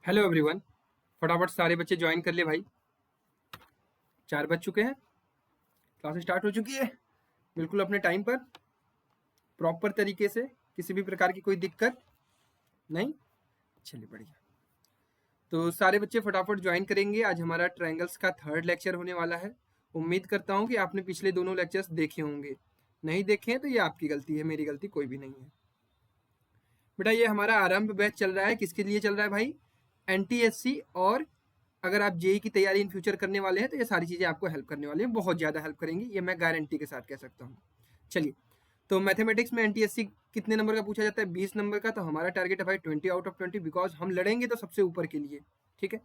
Hello everyone. फटाफट सारे बच्चे ज्वाइन कर ले भाई। 4 बज चुके हैं, क्लास स्टार्ट हो चुकी है। बिल्कुल अपने टाइम पर, प्रॉपर तरीके से, किसी भी प्रकार की कोई दिक्कत नहीं। चलिए बढ़िया। तो सारे बच्चे फटाफट ज्वाइन करेंगे। आज हमारा ट्रायंगल्स का थर्ड लेक्चर होने वाला है। उम्मीद करता हूँ कि आपने पिछले दोनों लेक्चर्स देखे होंगे। नहीं देखे हैं तो ये आपकी गलती है, मेरी गलती कोई भी नहीं है। बेटा ये हमारा आरंभ बैच चल रहा है। किसके लिए चल रहा है भाई? एनटीएससी। और अगर आप जेई की तैयारी इन फ्यूचर करने वाले हैं तो ये सारी चीज़ें आपको हेल्प करने वाली हैं, बहुत ज़्यादा हेल्प करेंगी, ये मैं गारंटी के साथ कह सकता हूँ। चलिए, तो मैथमेटिक्स में एनटीएससी कितने नंबर का पूछा जाता है? 20 नंबर का। तो हमारा टारगेट है भाई 20 आउट ऑफ 20, बिकॉज हम लड़ेंगे तो सबसे ऊपर के लिए। ठीक है,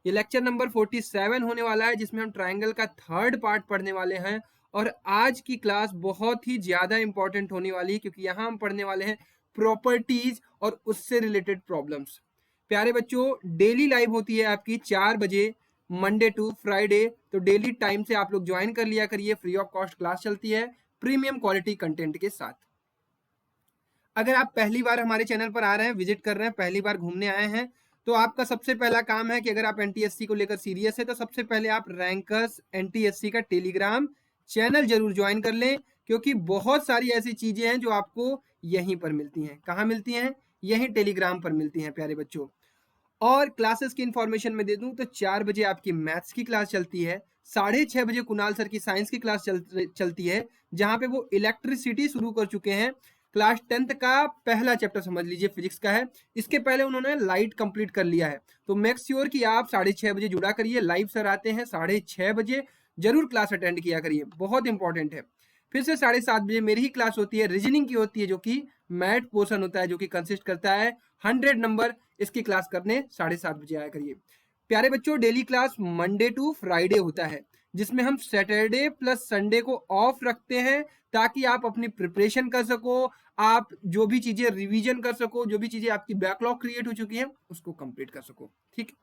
ये लेक्चर नंबर 47 होने वाला है, जिसमें हम ट्राइंगल का थर्ड पार्ट पढ़ने वाले हैं। और आज की क्लास बहुत ही ज़्यादा इंपॉर्टेंट होने वाली है, क्योंकि यहाँ हम पढ़ने वाले हैं प्रॉपर्टीज और उससे रिलेटेड प्रॉब्लम्स। प्यारे बच्चों, डेली लाइव होती है आपकी 4 बजे, मंडे टू फ्राइडे। तो डेली टाइम से आप लोग ज्वाइन कर लिया करिए। फ्री ऑफ कॉस्ट क्लास चलती है, प्रीमियम क्वालिटी कंटेंट के साथ। अगर आप पहली बार हमारे चैनल पर आ रहे हैं, विजिट कर रहे हैं, पहली बार घूमने आए हैं, तो आपका सबसे पहला काम है कि अगर आप एनटीएससी को लेकर सीरियस है तो सबसे पहले आप रैंकर्स एनटीएससी का टेलीग्राम चैनल जरूर ज्वाइन कर लें, क्योंकि बहुत सारी ऐसी चीजें हैं जो आपको यहीं पर मिलती हैं। कहाँ मिलती हैं? यहीं टेलीग्राम पर मिलती हैं प्यारे बच्चों। और क्लासेस की इंफॉर्मेशन में दे दूं तो 4 बजे आपकी मैथ्स की क्लास चलती है, 6:30 बजे कुणाल सर की साइंस की क्लास चलती है, जहां पे वो इलेक्ट्रिसिटी शुरू कर चुके हैं। क्लास 10th का पहला चैप्टर समझ लीजिए, फिजिक्स का है। इसके पहले उन्होंने लाइट कंप्लीट कर लिया है। तो मेक श्योर कि आप 6:30 बजे जुड़ा करिए। लाइव सर आते हैं 6:30 बजे, जरूर क्लास अटेंड किया करिए, बहुत इंपॉर्टेंट है। फिर से 7:30 बजे मेरी ही क्लास होती है, रीजनिंग की होती है, जो कि मैथ पोर्शन होता है, जो कि कंसिस्ट करता है 100 नंबर। इसकी क्लास करने 7:30 बजे आया करिए। प्यारे बच्चों, daily class Monday to Friday होता है, जिसमें हम सैटरडे प्लस संडे को ऑफ रखते हैं, ताकि आप अपनी प्रिपरेशन कर सको, आप जो भी चीजें रिवीजन कर सको, जो भी चीजें आपकी बैकलॉग क्रिएट हो चुकी है उसको कंप्लीट कर सको। ठीक,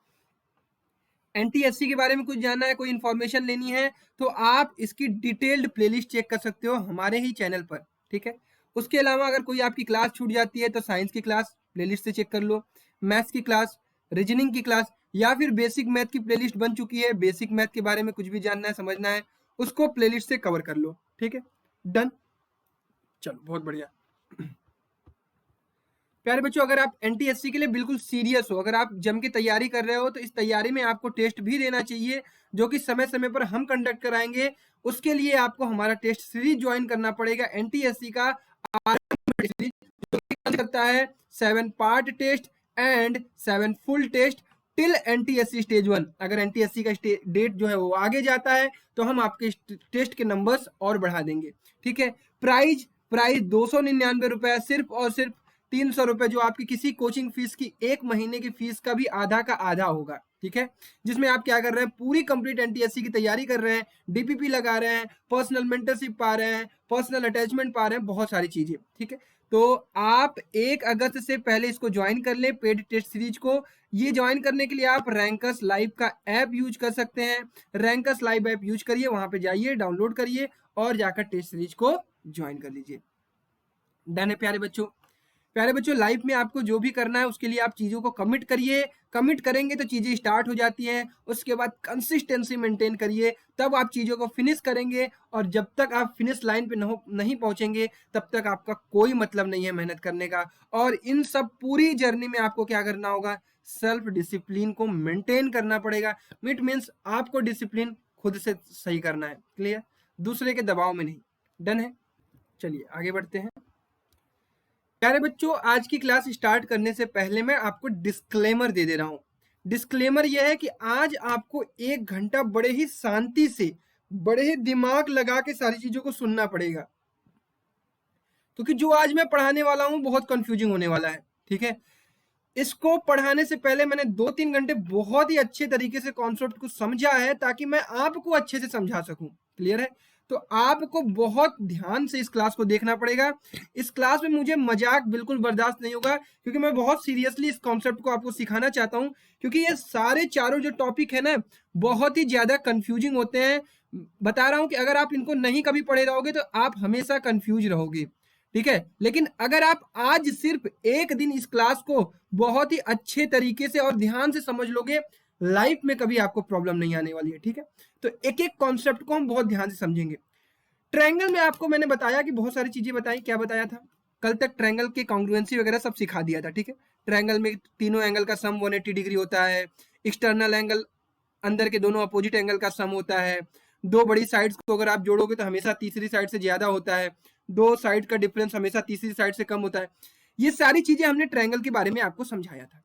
एनटीएससी के बारे में कुछ जानना है, कोई इंफॉर्मेशन लेनी है, तो आप इसकी डिटेल्ड प्लेलिस्ट चेक कर सकते हो हमारे ही चैनल पर। ठीक है, उसके अलावा अगर कोई आपकी क्लास छूट जाती है तो साइंस की क्लास प्लेलिस्ट से चेक कर लो, मैथ्स की क्लास, रीजनिंग की क्लास, या फिर बेसिक मैथ की प्लेलिस्ट बन चुकी है, बेसिक मैथ के बारे में कुछ भी जानना है, समझना है, उसको प्लेलिस्ट से कवर कर लो। ठीक है, डन। चलो बहुत बढ़िया। प्यारे बच्चों, अगर आप एनटीएससी के लिए बिल्कुल सीरियस हो, अगर आप जम के तैयारी कर रहे हो, तो इस तैयारी में आपको टेस्ट भी देना चाहिए, जो कि समय समय पर हम कंडक्ट कराएंगे। उसके लिए आपको हमारा टेस्ट सीरीज ज्वाइन करना पड़ेगा, एनटीएससी का सीरीज, जो कि करता है 7 part test and 7 full test till NTSC stage 1। अगर एनटीएससी का डेट जो है वो आगे जाता है तो हम आपके टेस्ट के नंबर्स और बढ़ा देंगे। ठीक है, प्राइज प्राइस 299 रुपए, सिर्फ और सिर्फ 300 रुपए, जो आपकी किसी कोचिंग फीस की 1 महीने की फीस का भी आधा का आधा होगा। ठीक है, जिसमें आप क्या कर रहे हैं, पूरी कंप्लीट एनटीएससी की तैयारी कर रहे हैं, डीपीपी लगा रहे हैं, पर्सनल मेंटरशिप पा रहे हैं, पर्सनल अटैचमेंट पा रहे हैं, बहुत सारी चीजें। ठीक है, तो आप 1 अगस्त से पहले इसको ज्वाइन कर ले, पेड टेस्ट सीरीज को। ये ज्वाइन करने के लिए आप रैंकर्स लाइव का ऐप यूज कर सकते हैं। रैंकर्स लाइव ऐप यूज करिए, वहां पे जाइए, डाउनलोड करिए और जाकर टेस्ट सीरीज को ज्वाइन कर लीजिए। डन है प्यारे बच्चों? प्यारे बच्चों, लाइफ में आपको जो भी करना है उसके लिए आप चीज़ों को कमिट करिए। कमिट करेंगे तो चीज़ें स्टार्ट हो जाती हैं, उसके बाद कंसिस्टेंसी मेंटेन करिए, तब आप चीज़ों को फिनिश करेंगे। और जब तक आप फिनिश लाइन पे नहीं पहुंचेंगे, तब तक आपका कोई मतलब नहीं है मेहनत करने का। और इन सब पूरी जर्नी में आपको क्या करना होगा, सेल्फ डिसिप्लिन को मेंटेन करना पड़ेगा। इट मीन्स आपको डिसिप्लिन खुद से सही करना है, क्लियर, दूसरे के दबाव में नहीं। डन है? चलिए आगे बढ़ते हैं। प्यारे बच्चों, आज की क्लास स्टार्ट करने से पहले मैं आपको डिस्क्लेमर दे दे रहा हूं। डिस्क्लेमर यह है कि आज आपको 1 घंटा बड़े ही शांति से, बड़े ही दिमाग लगा के सारी चीजों को सुनना पड़ेगा, क्योंकि जो आज मैं पढ़ाने वाला हूं बहुत कंफ्यूजिंग होने वाला है। ठीक है, इसको पढ़ाने से पहले मैंने 2-3 घंटे बहुत ही अच्छे तरीके से कॉन्सेप्ट को समझा है, ताकि मैं आपको अच्छे से समझा सकूं। क्लियर है? तो आपको बहुत ध्यान से इस क्लास को देखना पड़ेगा। इस क्लास में मुझे मजाक बिल्कुल बर्दाश्त नहीं होगा, क्योंकि मैं बहुत सीरियसली इस कॉन्सेप्ट को आपको सिखाना चाहता हूं। क्योंकि ये सारे चारों जो टॉपिक है ना, बहुत ही ज्यादा कंफ्यूजिंग होते हैं। बता रहा हूं कि अगर आप इनको नहीं कभी पढ़े रहोगे तो आप हमेशा कंफ्यूज रहोगे। ठीक है। लेकिन अगर आप आज सिर्फ एक दिन इस क्लास को बहुत ही अच्छे तरीके से और ध्यान से समझ लोगे, लाइफ में कभी आपको प्रॉब्लम नहीं आने वाली है, ठीक है। तो एक एक कॉन्सेप्ट को हम बहुत ध्यान से समझेंगे। ट्रायंगल में आपको मैंने बताया कि बहुत सारी चीजें बताई। क्या बताया था कल तक? ट्रायंगल के कॉन्ग्रुएंसी वगैरह सब सिखा दिया था, ठीक है। ट्रायंगल में तीनों एंगल का सम 180 डिग्री होता है। एक्सटर्नल एंगल अंदर के दोनों अपोजिट एंगल का सम होता है। दो बड़ी साइड्स को अगर आप जोड़ोगे तो हमेशा तीसरी साइड से ज्यादा होता है। दो साइड का डिफरेंस हमेशा तीसरी साइड से कम होता है। ये सारी चीजें हमने ट्रायंगल के बारे में आपको समझाया था।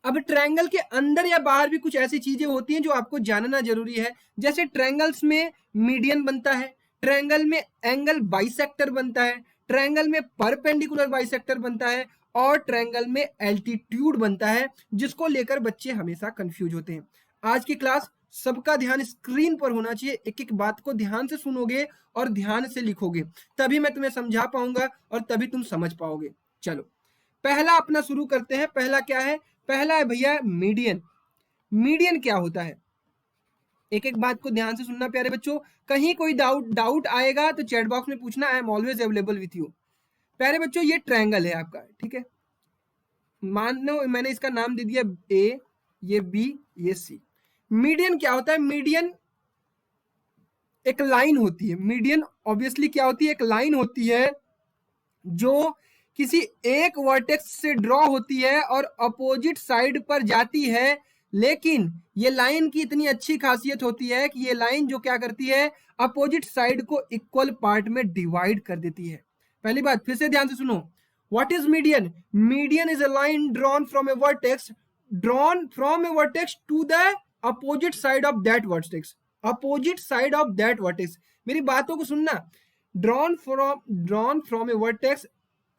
अब ट्रायंगल के अंदर या बाहर भी कुछ ऐसी चीजें होती हैं जो आपको जानना जरूरी है। जैसे ट्रायंगल्स में मीडियन बनता है, ट्रायंगल में एंगल बाइसेक्टर बनता है, ट्रायंगल में परपेंडिकुलर बाइसेक्टर बनता है, और ट्रायंगल में एल्टीट्यूड बनता है, जिसको लेकर बच्चे हमेशा कंफ्यूज होते हैं। आज की क्लास सबका ध्यान स्क्रीन पर होना चाहिए। एक एक बात को ध्यान से सुनोगे और ध्यान से लिखोगे, तभी मैं तुम्हें समझा पाऊंगा और तभी तुम समझ पाओगे। चलो पहला अपना शुरू करते हैं। पहला क्या है? पहला है भैया मीडियन। मीडियन क्या होता है? एक एक बात को ध्यान से सुनना प्यारे बच्चों। कहीं कोई डाउट आएगा तो चैट बॉक्स में पूछना, I am always available with you. प्यारे बच्चों ये ट्रायंगल है आपका, ठीक है। मान लो मैंने इसका नाम दे दिया ए, ये बी, ये सी। मीडियन क्या होता है? मीडियन एक लाइन होती है। मीडियन ऑब्वियसली क्या होती है? एक लाइन होती है जो किसी एक वर्टेक्स से ड्रॉ होती है और अपोजिट साइड पर जाती है। लेकिन ये लाइन की इतनी अच्छी खासियत होती है कि ये लाइन जो क्या करती है, अपोजिट साइड को इक्वल पार्ट में डिवाइड कर देती है। पहली बात फिर से ध्यान से सुनो, what is median? Median is a line drawn from a vertex, drawn from a vertex to the opposite side of that vertex, opposite side of that vertex. मेरी बातों को सुनना। drawn from a vertex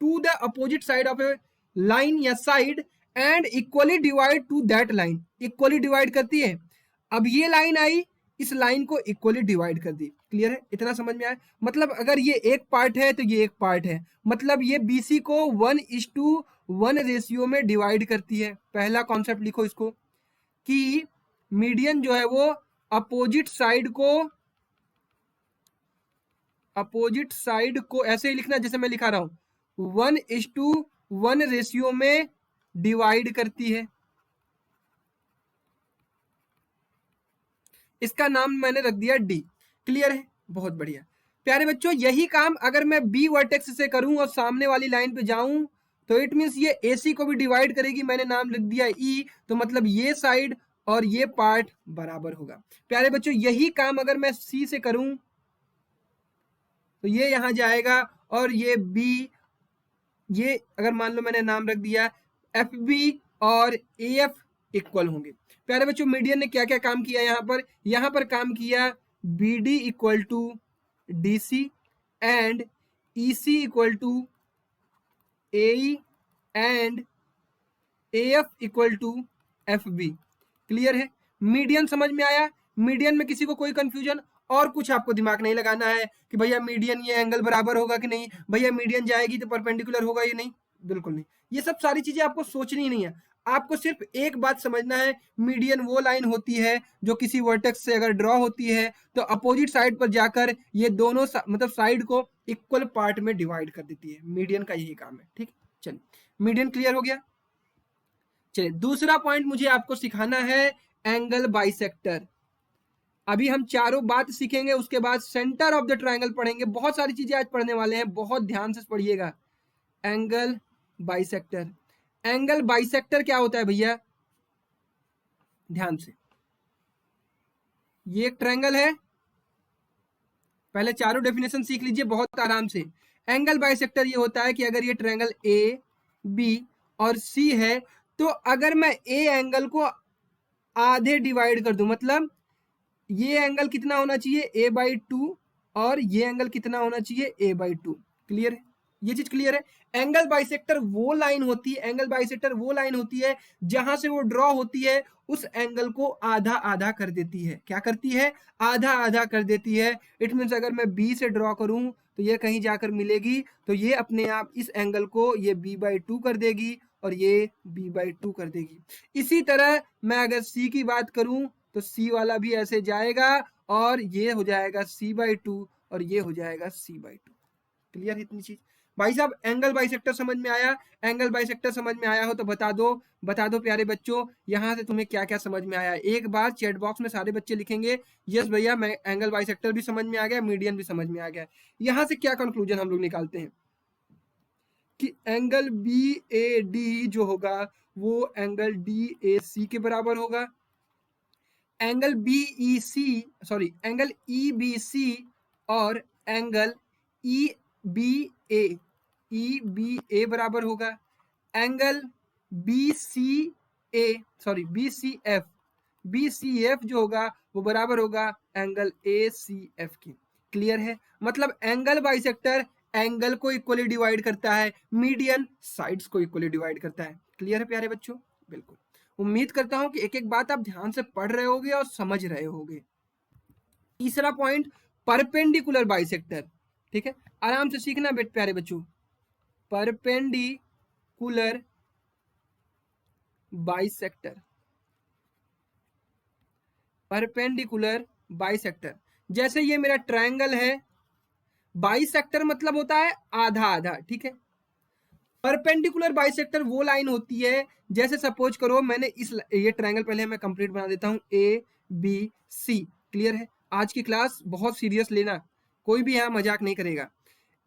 to the opposite side of a line या side and equally divide to that line, equally divide करती है। अब ये line आई, इस लाइन को इक्वली डिवाइड कर दी। क्लियर है? इतना समझ में आया? मतलब अगर ये एक पार्ट है तो ये एक पार्ट है, मतलब ये BC को 1:1 रेशियो में डिवाइड करती है। पहला कॉन्सेप्ट लिखो इसको कि मीडियन जो है वो अपोजिट साइड को ऐसे ही लिखना जैसे मैं लिखा रहा हूं, 1:1 रेशियो में डिवाइड करती है। इसका नाम मैंने रख दिया डी। क्लियर है? बहुत बढ़िया प्यारे बच्चों। यही काम अगर मैं बी वर्टेक्स से करूं और सामने वाली लाइन पे जाऊं तो इट मींस ये AC को भी डिवाइड करेगी। मैंने नाम लिख दिया ई, तो मतलब ये साइड और ये पार्ट बराबर होगा। प्यारे बच्चों यही काम अगर मैं सी से करूं तो ये यहां जाएगा और ये बी, ये अगर मान लो मैंने नाम रख दिया FB और AF इक्वल होंगे। प्यारे बच्चों मीडियन ने क्या क्या काम किया यहां पर काम किया BD equal to DC and EC equal to AE and AF equal to FB। Clear है? मीडियन समझ में आया? मीडियन में किसी को कोई कंफ्यूजन और कुछ आपको दिमाग नहीं लगाना है कि भैया मीडियन ये एंगल बराबर होगा कि नहीं, भैया मीडियन जाएगी तो परपेंडिकुलर होगा या नहीं, बिल्कुल नहीं। ये सब सारी चीजें आपको सोचनी नहीं है। आपको सिर्फ एक बात समझना है, मीडियन वो लाइन होती है जो किसी वर्टेक्स से अगर ड्रॉ होती है तो अपोजिट साइड पर जाकर ये दोनों मतलब साइड को इक्वल पार्ट में डिवाइड कर देती है। मीडियन का यही काम है। ठीक, चलिए मीडियन क्लियर हो गया। चलिए दूसरा पॉइंट मुझे आपको सिखाना है एंगल बाइसेक्टर। अभी हम चारों बात सीखेंगे, उसके बाद सेंटर ऑफ द ट्रायंगल पढ़ेंगे। बहुत सारी चीजें आज पढ़ने वाले हैं, बहुत ध्यान से पढ़िएगा। एंगल बाइसेक्टर, एंगल बाइसेक्टर क्या होता है भैया? ध्यान से, ये एक ट्रायंगल है, पहले चारों डेफिनेशन सीख लीजिए बहुत आराम से। एंगल बाइसेक्टर ये होता है कि अगर ये ट्रायंगल A, B और C है तो अगर मैं A एंगल को आधे डिवाइड कर दूं, मतलब ये एंगल कितना होना चाहिए A/2 और ये एंगल कितना होना चाहिए A/2। क्लियर है? ये चीज क्लियर है? एंगल बाइसेक्टर वो लाइन होती है, एंगल बाइसेक्टर वो लाइन होती है जहां से वो ड्रॉ होती है उस एंगल को आधा आधा कर देती है। क्या करती है? आधा आधा कर देती है। इट मीन्स अगर मैं B से ड्रॉ करूं तो ये कहीं जाकर मिलेगी तो ये अपने आप इस एंगल को ये B/2 कर देगी और ये B/2 कर देगी। इसी तरह मैं अगर C की बात करूं तो C वाला भी ऐसे जाएगा और ये हो जाएगा C/2 और ये हो जाएगा C/2। क्लियर है इतनी चीज? भाई साहब एंगल बाइसेक्टर समझ में आया? एंगल बाइसेक्टर समझ में आया हो तो बता दो प्यारे बच्चों, यहाँ से तुम्हें क्या क्या समझ में आया। एक बार चैट बॉक्स में सारे बच्चे लिखेंगे यस भैया मैं एंगल बाइसेक्टर भी समझ में आ गया, मीडियन भी समझ में आ गया। यहाँ से क्या कंक्लूजन हम लोग निकालते हैं कि एंगल बी ए डी जो होगा वो एंगल डी ए सी के बराबर होगा। Angle B E C sorry angle E B C और एंगल ई बी ए बराबर होगा। एंगल बी सी एफ जो होगा वो बराबर होगा एंगल ए सी एफ की। क्लियर है? मतलब एंगल बाइसेक्टर एंगल को इक्वली डिवाइड करता है, मीडियन साइड्स को इक्वली डिवाइड करता है। क्लियर है प्यारे बच्चों? बिल्कुल। उम्मीद करता हूं कि एक एक बात आप ध्यान से पढ़ रहे होगे और समझ रहे होगे। तीसरा पॉइंट परपेंडिकुलर बाइसेक्टर। ठीक है, आराम से सीखना प्यारे बच्चों। Perpendicular bisector, perpendicular bisector. जैसे ये मेरा ट्रायंगल है, बाइसेक्टर मतलब होता है आधा आधा। ठीक है, परपेंडिकुलर बाइसेक्टर वो लाइन होती है, जैसे सपोज करो मैंने ये ट्रायंगल पहले मैं कंप्लीट बना देता हूं, ए बी सी। क्लियर है? आज की क्लास बहुत सीरियस लेना, कोई भी यहाँ मजाक नहीं करेगा।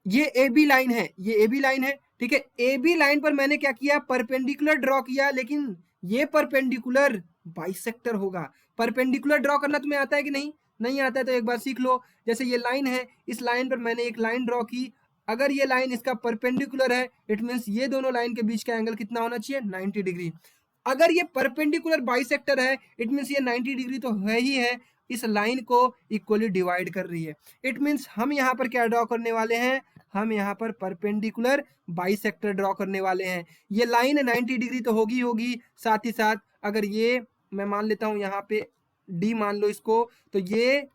ये ए बी लाइन है, ये ए बी लाइन है। ठीक है, ए बी लाइन पर मैंने क्या किया, परपेंडिकुलर ड्रॉ किया, लेकिन ये परपेंडिकुलर बाइसेक्टर होगा। परपेंडिकुलर ड्रॉ करना तुम्हें आता है कि नहीं? नहीं आता है तो एक बार सीख लो। जैसे ये लाइन है, इस लाइन पर मैंने एक लाइन ड्रॉ की, अगर ये लाइन इसका परपेंडिकुलर है इट मींस ये दोनों लाइन के बीच का एंगल कितना होना चाहिए, 90 डिग्री। अगर ये परपेंडिकुलर बाइसेक्टर है इट मींस ये 90 डिग्री तो है ही है, इस लाइन को इक्वली डिवाइड कर रही है। इट मींस हम यहाँ पर क्या ड्रॉ करने वाले हैं, हम यहाँ पर परपेंडिकुलर बाइसेक्टर ड्रॉ करने वाले हैं। ये लाइन 90 डिग्री तो होगी, साथ ही साथ अगर ये मैं मान लेता हूं यहाँ पे डी मान लो इसको, तो ये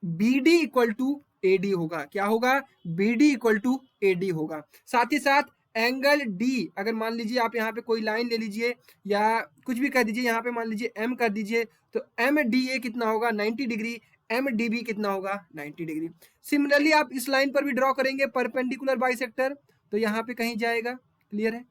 B D equal to A D होगा। क्या होगा? B D equal to A D होगा। साथ ही साथ एंगल डी, अगर मान लीजिए आप यहाँ पे कोई लाइन ले लीजिए या कुछ भी कर दीजिए, यहाँ पे मान लीजिए एम कर दीजिए, तो एम डी ए कितना होगा, 90 डिग्री। एम डी बी कितना होगा, 90 डिग्री। सिमिलरली आप इस लाइन पर भी ड्रॉ करेंगे परपेंडिकुलर बाइसेक्टर, तो यहाँ पे कहीं जाएगा। क्लियर है?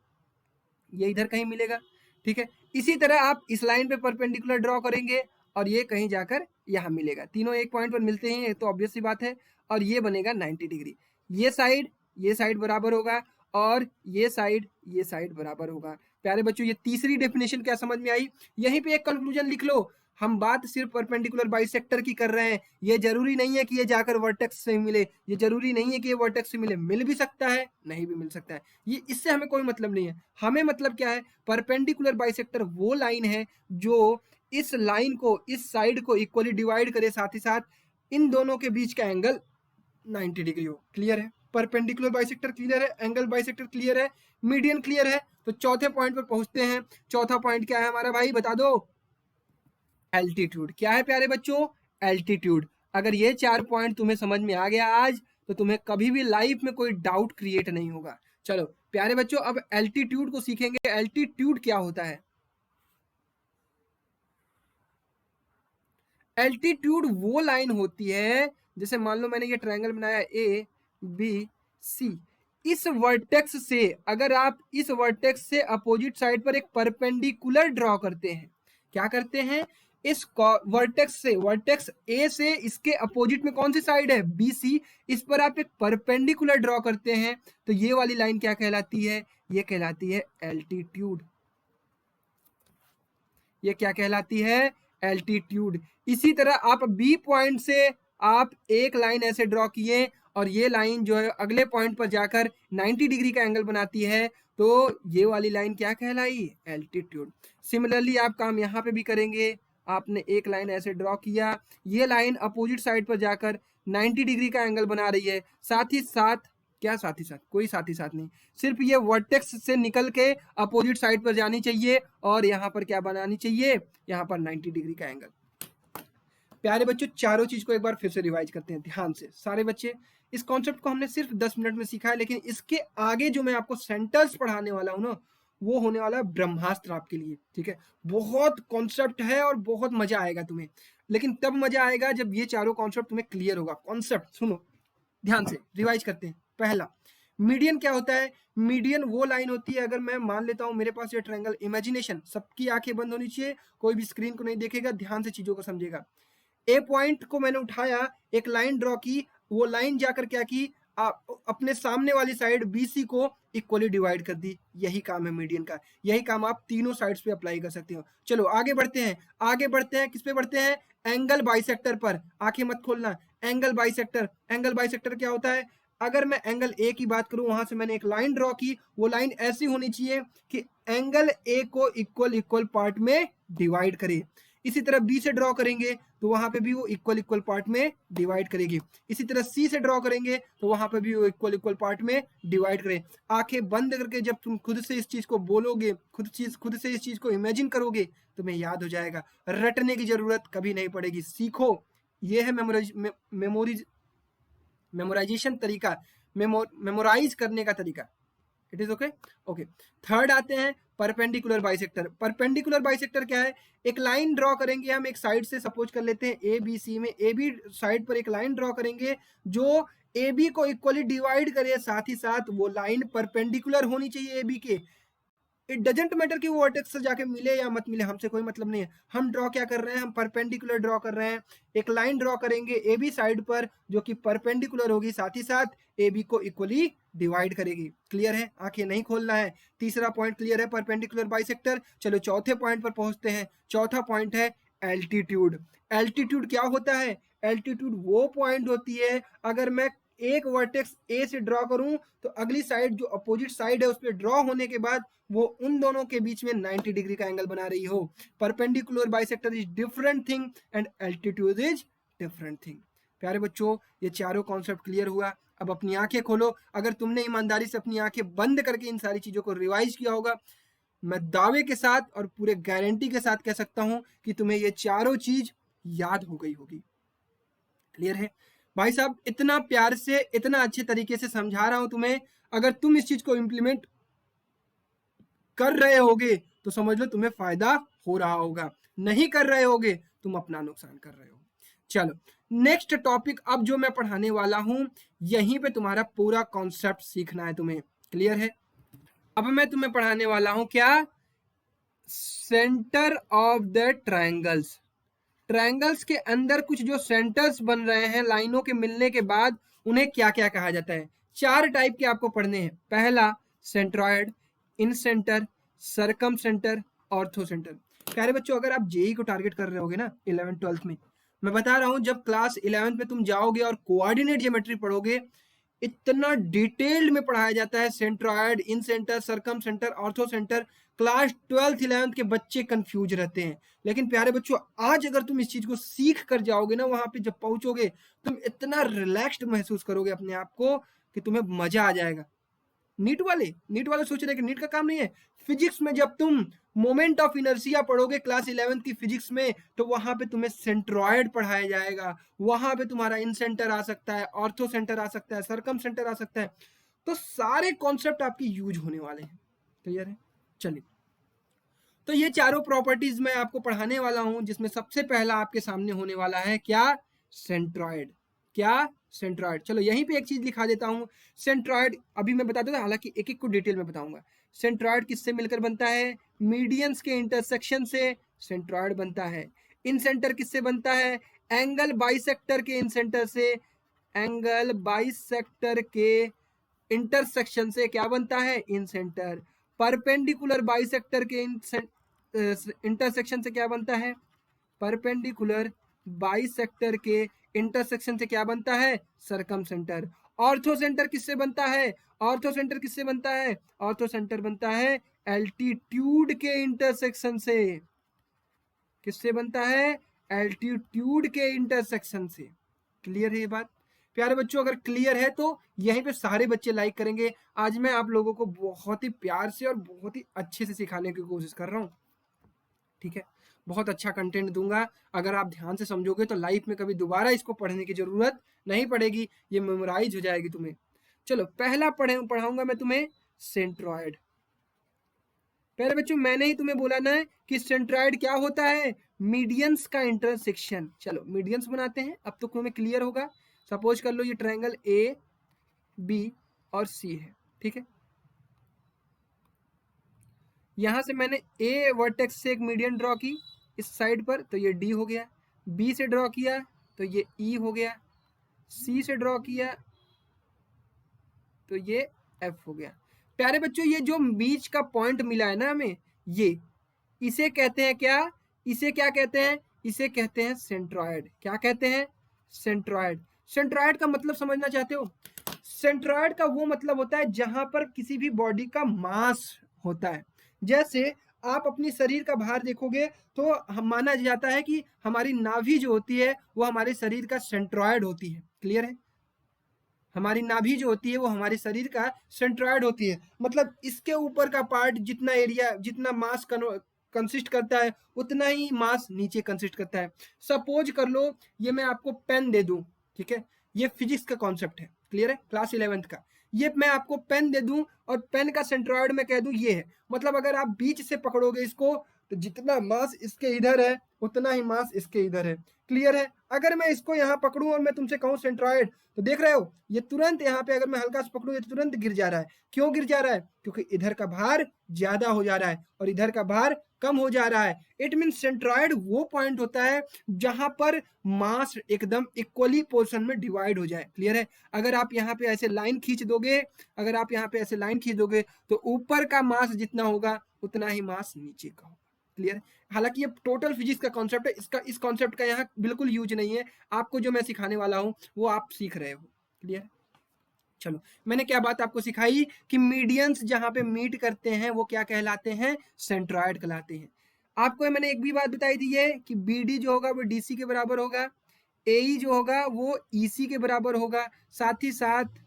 ये इधर कहीं मिलेगा। ठीक है, इसी तरह आप इस लाइन पे परपेंडिकुलर ड्रॉ करेंगे और ये कहीं जाकर यहाँ मिलेगा। तीनों एक पॉइंट पर मिलते हैं, तो ऑब्वियस सी बात है, और ये बनेगा 90 डिग्री। ये साइड बराबर होगा और ये साइड बराबर होगा। प्यारे बच्चों, ये तीसरी डेफिनेशन क्या समझ में आई? यहीं पे एक कंक्लूजन लिख लो, हम बात सिर्फ परपेंडिकुलर बाइसेक्टर की कर रहे हैं। ये जरूरी नहीं है कि ये जाकर वर्टेक्स से मिले, ये जरूरी नहीं है कि ये वर्टेक्स से मिले, मिल भी सकता है, नहीं भी मिल सकता है, ये इससे हमें कोई मतलब नहीं है। हमें मतलब क्या है, परपेंडिकुलर बाइसेक्टर वो लाइन है जो इस लाइन को, इस साइड को इक्वली डिवाइड करे, साथ ही साथ इन दोनों के बीच का एंगल 90 डिग्री हो। क्लियर है? परपेंडिकुलर बाइसेक्टर क्लियर है, एंगल बाइसेक्टर क्लियर है, मीडियन क्लियर है। तो चौथे पॉइंट पर पहुंचते हैं। चौथा पॉइंट क्या है हमारा भाई, बता दो? एल्टीट्यूड। क्या है प्यारे बच्चों? एल्टीट्यूड। अगर ये 4 पॉइंट तुम्हें समझ में आ गया आज, तो तुम्हें कभी भी लाइफ में कोई डाउट क्रिएट नहीं होगा। चलो प्यारे बच्चों, अब एल्टीट्यूड को सीखेंगे। एल्टीट्यूड क्या होता है? एल्टीट्यूड वो लाइन होती है, जैसे मान लो मैंने ये ट्रायंगल बनाया ए बी सी, इस वर्टेक्स से, अगर आप इस वर्टेक्स से अपोजिट साइड पर एक परपेंडिकुलर ड्रॉ करते हैं, क्या करते हैं, इस वर्टेक्स ए से इसके अपोजिट में कौन सी साइड है, बी सी, इस पर आप एक परपेंडिकुलर ड्रॉ करते हैं, तो ये वाली लाइन क्या कहलाती है, ये कहलाती है एल्टीट्यूड। ये क्या कहलाती है, एल्टीट्यूड। इसी तरह आप बी पॉइंट से आप एक लाइन ऐसे ड्रॉ किए और ये लाइन जो है अगले पॉइंट पर जाकर 90 डिग्री का एंगल बनाती है, तो ये वाली लाइन क्या कहलाई, एल्टीट्यूड। सिमिलरली आप काम यहाँ पे भी करेंगे। आपने एक लाइन ऐसे ड्रॉ किया, ये लाइन अपोजिट साइड पर जाकर 90 डिग्री का एंगल बना रही है, साथ ही साथ क्या, साथ ही साथ, कोई साथ ही साथ नहीं, सिर्फ ये वर्टेक्स से निकल के अपोजिट साइड पर जानी चाहिए और यहाँ पर क्या बनानी चाहिए, यहाँ पर 90 डिग्री का एंगल। प्यारे बच्चों, चारों चीज को एक बार फिर से रिवाइज करते हैं ध्यान से। सारे बच्चे, इस कॉन्सेप्ट को हमने सिर्फ 10 मिनट में सीखा है, लेकिन इसके आगे जो मैं आपको सेंटेंस पढ़ाने वाला हूँ ना, वो होने वाला है ब्रह्मास्त्र आपके लिए। ठीक है, बहुत कॉन्सेप्ट है और बहुत मजा आएगा तुम्हें, लेकिन तब मजा आएगा जब ये चारों कॉन्सेप्ट तुम्हें क्लियर होगा। कॉन्सेप्ट सुनो ध्यान से, रिवाइज करते हैं। पहला, मीडियन क्या होता है? मीडियन वो लाइन होती है, अगर मैं मान लेता हूं मेरे पास ये ट्रायंगल, इमेजिनेशन, सबकी आंखें बंद होनी चाहिए, कोई भी स्क्रीन को नहीं देखेगा, ध्यान से चीजों को समझेगा। ए पॉइंट को मैंने उठाया, एक लाइन ड्रॉ की, वो लाइन जाकर क्या की, अपने सामने वाली साइड बीसी को इक्वली डिवाइड कर दी। यही काम है मीडियन का, यही काम आप तीनों साइड्स पे अप्लाई कर सकते हो। चलो आगे बढ़ते हैं, आगे बढ़ते हैं, किस पे बढ़ते हैं? एंगल बाइसेक्टर पर। आंखें मत खोलना, एंगल बाइसेक्टर। एंगल बाइसेक्टर क्या होता है? अगर मैं एंगल ए की बात करूं, वहां से मैंने एक लाइन ड्रॉ की, वो लाइन ऐसी होनी चाहिए कि एंगल ए को इक्वल इक्वल पार्ट में डिवाइड करे। इसी तरह बी से ड्रॉ करेंगे तो वहां पे भी वो इक्वल इक्वल पार्ट में डिवाइड करेगी। इसी तरह सी से ड्रॉ करेंगे तो वहां पे भी वो इक्वल इक्वल पार्ट में डिवाइड करे। आंखें बंद करके जब तुम खुद से इस चीज को बोलोगे, खुद से इस चीज को इमेजिन करोगे, तुम्हें याद हो जाएगा, रटने की जरूरत कभी नहीं पड़ेगी। सीखो, ये है मेमोराइजेशन तरीका, मेमोराइज करने का तरीका। It is okay. Okay, third आते हैं परपेंडिकुलर बाइसेक्टर। परपेंडिकुलर बाइसेक्टर क्या है? एक लाइन ड्रॉ करेंगे हम एक साइड से, सपोज कर लेते हैं ए बी सी में, ए बी साइड पर एक लाइन ड्रॉ करेंगे जो ए बी को इक्वली डिवाइड करे, साथ ही साथ वो लाइन परपेंडिकुलर होनी चाहिए ए बी के। इट डजेंट मैटर कि वो वर्टेक्स से जाके मिले या मत मिले, हमसे कोई मतलब नहीं है। हम ड्रॉ क्या कर रहे हैं? हम परपेंडिकुलर ड्रॉ कर रहे हैं। एक लाइन ड्रॉ करेंगे ए बी साइड पर जो कि परपेंडिकुलर होगी, साथ ही साथ ए बी को इक्वली डिवाइड करेगी। क्लियर है? आंखें नहीं खोलना है। तीसरा पॉइंट क्लियर है, परपेंडिकुलर बाइसेक्टर। चलो चौथे पॉइंट पर पहुंचते हैं। चौथा पॉइंट है एल्टीट्यूड। एल्टीट्यूड क्या होता है? एल्टीट्यूड वो पॉइंट होती है, अगर मैं एक वर्टेक्स ए से ड्रॉ करूं तो अगली साइड जो अपोजिट साइड है उस पर ड्रॉ होने के बाद वो उन दोनों के बीच में 90 डिग्री का एंगल बना रही हो। Perpendicular bisector is different thing and altitude is different thing. प्यारे बच्चों, ये चारों कॉन्सेप्ट क्लियर हुआ। अब अपनी आंखें खोलो। अगर तुमने ईमानदारी से अपनी आंखें बंद करके इन सारी चीजों को रिवाइज किया होगा, मैं दावे के साथ और पूरे गारंटी के साथ कह सकता हूं कि तुम्हें ये चारों चीज याद हो गई होगी। क्लियर है भाई साहब? इतना प्यार से, इतना अच्छे तरीके से समझा रहा हूं तुम्हें। अगर तुम इस चीज को इंप्लीमेंट कर रहे होगे तो समझ लो तुम्हें फायदा हो रहा होगा, नहीं कर रहे होगे तुम अपना नुकसान कर रहे हो। चलो नेक्स्ट टॉपिक अब जो मैं पढ़ाने वाला हूं, यहीं पे तुम्हारा पूरा कॉन्सेप्ट सीखना है तुम्हें। क्लियर है? अब मैं तुम्हें पढ़ाने वाला हूं क्या? Centre of the triangles. Triangles के अंदर कुछ जो सेंटर्स बन रहे हैं लाइनों के मिलने के बाद, उन्हें क्या क्या कहा जाता है? चार टाइप के आपको पढ़ने हैं। पहला centroid, incentre, circumcentre, ortho centre. प्यारे बच्चों, अगर आप जेई को टारगेट कर रहे होगे ना 11th 12th में, मैं बता रहा हूं जब क्लास 11th में तुम जाओगे और कोऑर्डिनेट ज्योमेट्री पढ़ोगे, इतना डिटेल्ड में पढ़ाया जाता है। Centroid, incentre, circumcentre, orthocentre. Class 12th 11th के बच्चे कंफ्यूज रहते हैं। लेकिन प्यारे बच्चों, आज अगर तुम इस चीज को सीख कर जाओगे ना, वहां पे जब पहुंचोगे तुम इतना रिलैक्स्ड महसूस करोगे अपने आप को कि तुम्हें मजा आ जाएगा। नीट वाले सोच रहे हैं कि नीट का काम नहीं है। फिजिक्स में जब तुम मोमेंट ऑफ इनर्शिया पढ़ोगे क्लास 11th की फिजिक्स में, तो वहां पे तुम्हें सेंट्रॉयड पढ़ाया जाएगा। वहां पे तुम्हारा इन सेंटर आ सकता है, ऑर्थो सेंटर आ सकता है, सरकम सेंटर आ सकता है। तो सारे कॉन्सेप्ट आपके यूज होने वाले हैं। क्लियर है? चलिए, तो ये चारों प्रॉपर्टीज मैं आपको पढ़ाने वाला हूं, जिसमें सबसे पहला आपके सामने होने वाला है क्या? सेंट्रॉयड। क्या? सेंट्रॉयड। चलो यहीं पे एक चीज लिखा देता हूं। सेंट्रॉयड अभी मैं बता दूंगा, हालांकि एक एक को डिटेल में बताऊंगा। सेंट्रॉयड किससे मिलकर बनता है? मीडियंस के इंटरसेक्शन से सेंट्रॉयड बनता है। इन सेंटर किससे बनता है? एंगल बाइसेक्टर के इन सेंटर से, एंगल बाइसेक्टर के इंटरसेक्शन से क्या बनता है? इन सेंटर। परपेंडिकुलर बाइसेक्टर के इंटरसेक्शन से क्या बनता है? परपेंडिकुलर बाइसेक्टर के इंटरसेक्शन से क्या बनता है? सरकम सेंटर। ऑर्थो सेंटर किससे बनता है? ऑर्थो सेंटर किससे बनता है? ऑर्थो सेंटर बनता है एल्टीट्यूड के इंटरसेक्शन से। किससे बनता है? एल्टीट्यूड के इंटरसेक्शन से। क्लियर है ये बात? प्यारे बच्चों, अगर क्लियर है तो यहीं पे सारे बच्चे लाइक करेंगे। आज मैं आप लोगों को बहुत ही प्यार से और बहुत ही अच्छे से सिखाने की कोशिश कर रहा हूँ। ठीक है? बहुत अच्छा कंटेंट दूंगा। अगर आप ध्यान से समझोगे तो लाइफ में कभी दोबारा इसको पढ़ने की जरूरत नहीं पड़ेगी, ये मेमोराइज हो जाएगी तुम्हें। चलो पहला पढ़ाऊंगा मैं तुम्हें सेंट्रॉयड। पहले बच्चों, मैंने ही तुम्हें बोला ना कि सेंट्रॉयड क्या होता है? मीडियंस का इंटरसेक्शन। चलो मीडियंस बनाते हैं, अब तो तुम्हें क्लियर होगा। सपोज कर लो ये ट्रायंगल ए बी, और सी है, ठीक है। यहां से मैंने ए वर्टेक्स से एक मीडियन ड्रॉ की इस साइड पर, तो ये डी हो गया। बी से ड्रॉ किया तो ये ई हो गया। सी से ड्रॉ किया तो ये एफ हो गया। प्यारे बच्चों, ये जो बीच का पॉइंट मिला है ना हमें, ये इसे कहते हैं क्या? इसे क्या कहते हैं? इसे कहते हैं सेंट्रॉयड। क्या कहते हैं? सेंट्रॉयड। सेंट्रॉयड का मतलब समझना चाहते हो? सेंट्रॉयड का वो मतलब होता है जहां पर किसी भी बॉडी का मास होता है। जैसे आप अपनी शरीर का भार देखोगे तो हम माना जाता है कि हमारी नाभि जो होती है वो हमारे शरीर का सेंट्रॉयड होती है। क्लियर है? हमारी नाभि जो होती है वो हमारे शरीर का सेंट्रॉयड होती है। मतलब इसके ऊपर का पार्ट जितना एरिया, जितना मास कंसिस्ट करता है, उतना ही मास नीचे कंसिस्ट करता है। सपोज कर लो ये मैं आपको पेन दे दूं, ठीक है, ये फिजिक्स का कॉन्सेप्ट है, क्लियर है, क्लास 11th का। ये मैं आपको पेन दे दूं और पेन का सेंट्रॉयड मैं कह दूं ये है, मतलब अगर आप बीच से पकड़ोगे इसको तो जितना मास इसके इधर है उतना ही मास इसके इधर है। क्लियर है? अगर मैं इसको यहाँ पकड़ूं और मैं तुमसे कहूं सेंट्रॉयड, तो देख रहे हो ये तुरंत यहाँ पे अगर मैं हल्का से पकड़ूं ये तुरंत गिर जा रहा है। क्यों गिर जा रहा है? क्योंकि इधर का भार ज्यादा हो जा रहा है और इधर का भार कम हो जा रहा है। इट मीन सेंट्रॉयड वो पॉइंट होता है जहां पर मास एकदम इक्वली पोर्शन में डिवाइड हो जाए। क्लियर है? अगर आप यहाँ पे ऐसे लाइन खींच दोगे, अगर आप यहाँ पे ऐसे लाइन खींच दोगे तो ऊपर का मास जितना होगा उतना ही मास नीचे का होगा। क्लियर? हालांकि ये टोटल फिजिक्स का कॉन्सेप्ट है, इसका इस कॉन्सेप्ट का यहाँ बिल्कुल यूज नहीं है। आपको जो मैं सिखाने वाला हूँ वो आप सीख रहे हो। क्लियर? चलो, मैंने क्या बात आपको सिखाई कि मीडियंस जहां पे मीट करते हैं वो क्या कहलाते हैं? सेंट्रॉयड कहलाते हैं। आपको मैंने एक भी बात बताई थी ये कि बीडी जो होगा वो डीसी के बराबर होगा, एई जो होगा वो ईसी के बराबर होगा, साथ ही साथ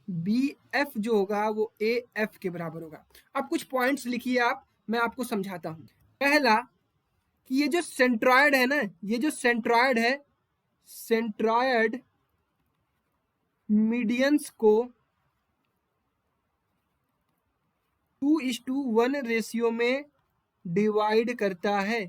बी एफ जो होगा वो ए एफ के बराबर होगा। अब कुछ पॉइंट्स लिखिए आप, मैं आपको समझाता हूं। पहला कि ये जो सेंट्रॉयड है ना, ये जो सेंट्रॉयड है, सेंट्रॉयड मीडियंस को 2:1 रेशियो में डिवाइड करता है।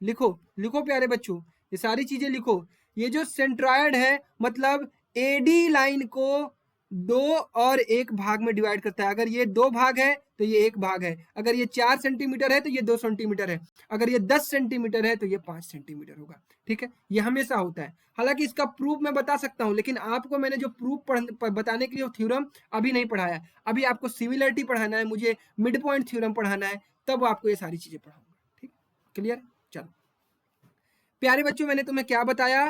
लिखो लिखो प्यारे बच्चों, ये सारी चीजें लिखो। ये जो सेंट्रॉयड है मतलब एडी लाइन को 2 और 1 भाग में डिवाइड करता है। अगर ये 2 भाग है तो ये 1 भाग है, अगर ये 4 सेंटीमीटर है तो ये 2 सेंटीमीटर है, अगर ये 10 सेंटीमीटर है तो ये 5 सेंटीमीटर होगा। ठीक है, ये हमेशा होता है। हालांकि इसका प्रूफ मैं बता सकता हूं, लेकिन आपको मैंने जो प्रूफ बताने के लिए थ्योरम अभी नहीं पढ़ाया। अभी आपको सिमिलरिटी पढ़ाना है, मुझे मिड पॉइंट थ्योरम पढ़ाना है, तब आपको ये सारी चीजें पढ़ाऊंगा। ठीक, क्लियर? चलो प्यारे बच्चों, मैंने तुम्हें क्या बताया?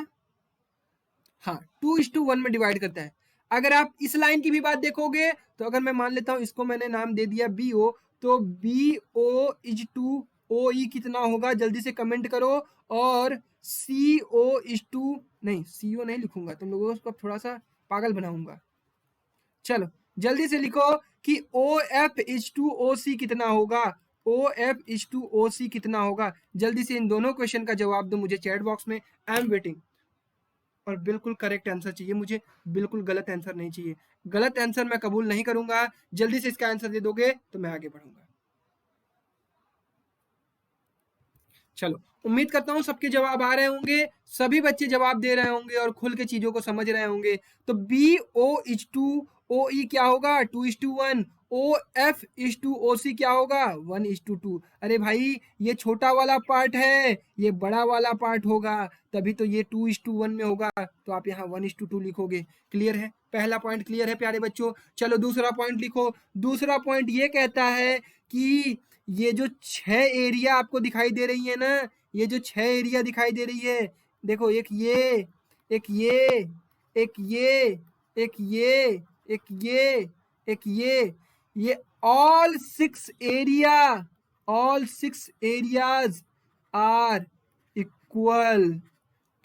हाँ, 2:1 में डिवाइड करता है। अगर आप इस लाइन की भी बात देखोगे तो अगर मैं मान लेता हूं इसको मैंने नाम दे दिया बी ओ, तो B O is to O E कितना होगा? जल्दी से कमेंट करो। और सी ओ इज टू, नहीं सी ओ नहीं लिखूंगा, तुम लोगों को थोड़ा सा पागल बनाऊंगा। चलो जल्दी से लिखो कि O F is to O C कितना होगा? O F is to O C कितना होगा? जल्दी से इन दोनों क्वेश्चन का जवाब दो मुझे चैट बॉक्स में। I am waiting. और बिल्कुल करेक्ट आंसर चाहिए मुझे, बिल्कुल गलत आंसर नहीं चाहिए। गलत आंसर मैं कबूल नहीं करूंगा। जल्दी से इसका आंसर दे दोगे तो मैं आगे बढ़ूंगा। चलो, उम्मीद करता हूं सबके जवाब आ रहे होंगे, सभी बच्चे जवाब दे रहे होंगे और खुल के चीजों को समझ रहे होंगे। तो B O is to O E क्या होगा? 2:1। O F is to O C क्या होगा? 1:2। अरे भाई ये छोटा वाला पार्ट है, ये बड़ा वाला पार्ट होगा, तभी तो ये 2:1 में होगा, तो आप यहाँ 1:2 लिखोगे। क्लियर है? पहला पॉइंट क्लियर है प्यारे बच्चों। चलो दूसरा पॉइंट लिखो। दूसरा पॉइंट ये कहता है कि ये जो 6 एरिया आपको दिखाई दे रही है ना, ये जो 6 एरिया दिखाई दे रही है, देखो एक ये, एक ये, एक ये, एक ये, एक ये, एक ये all 6 areas are equal.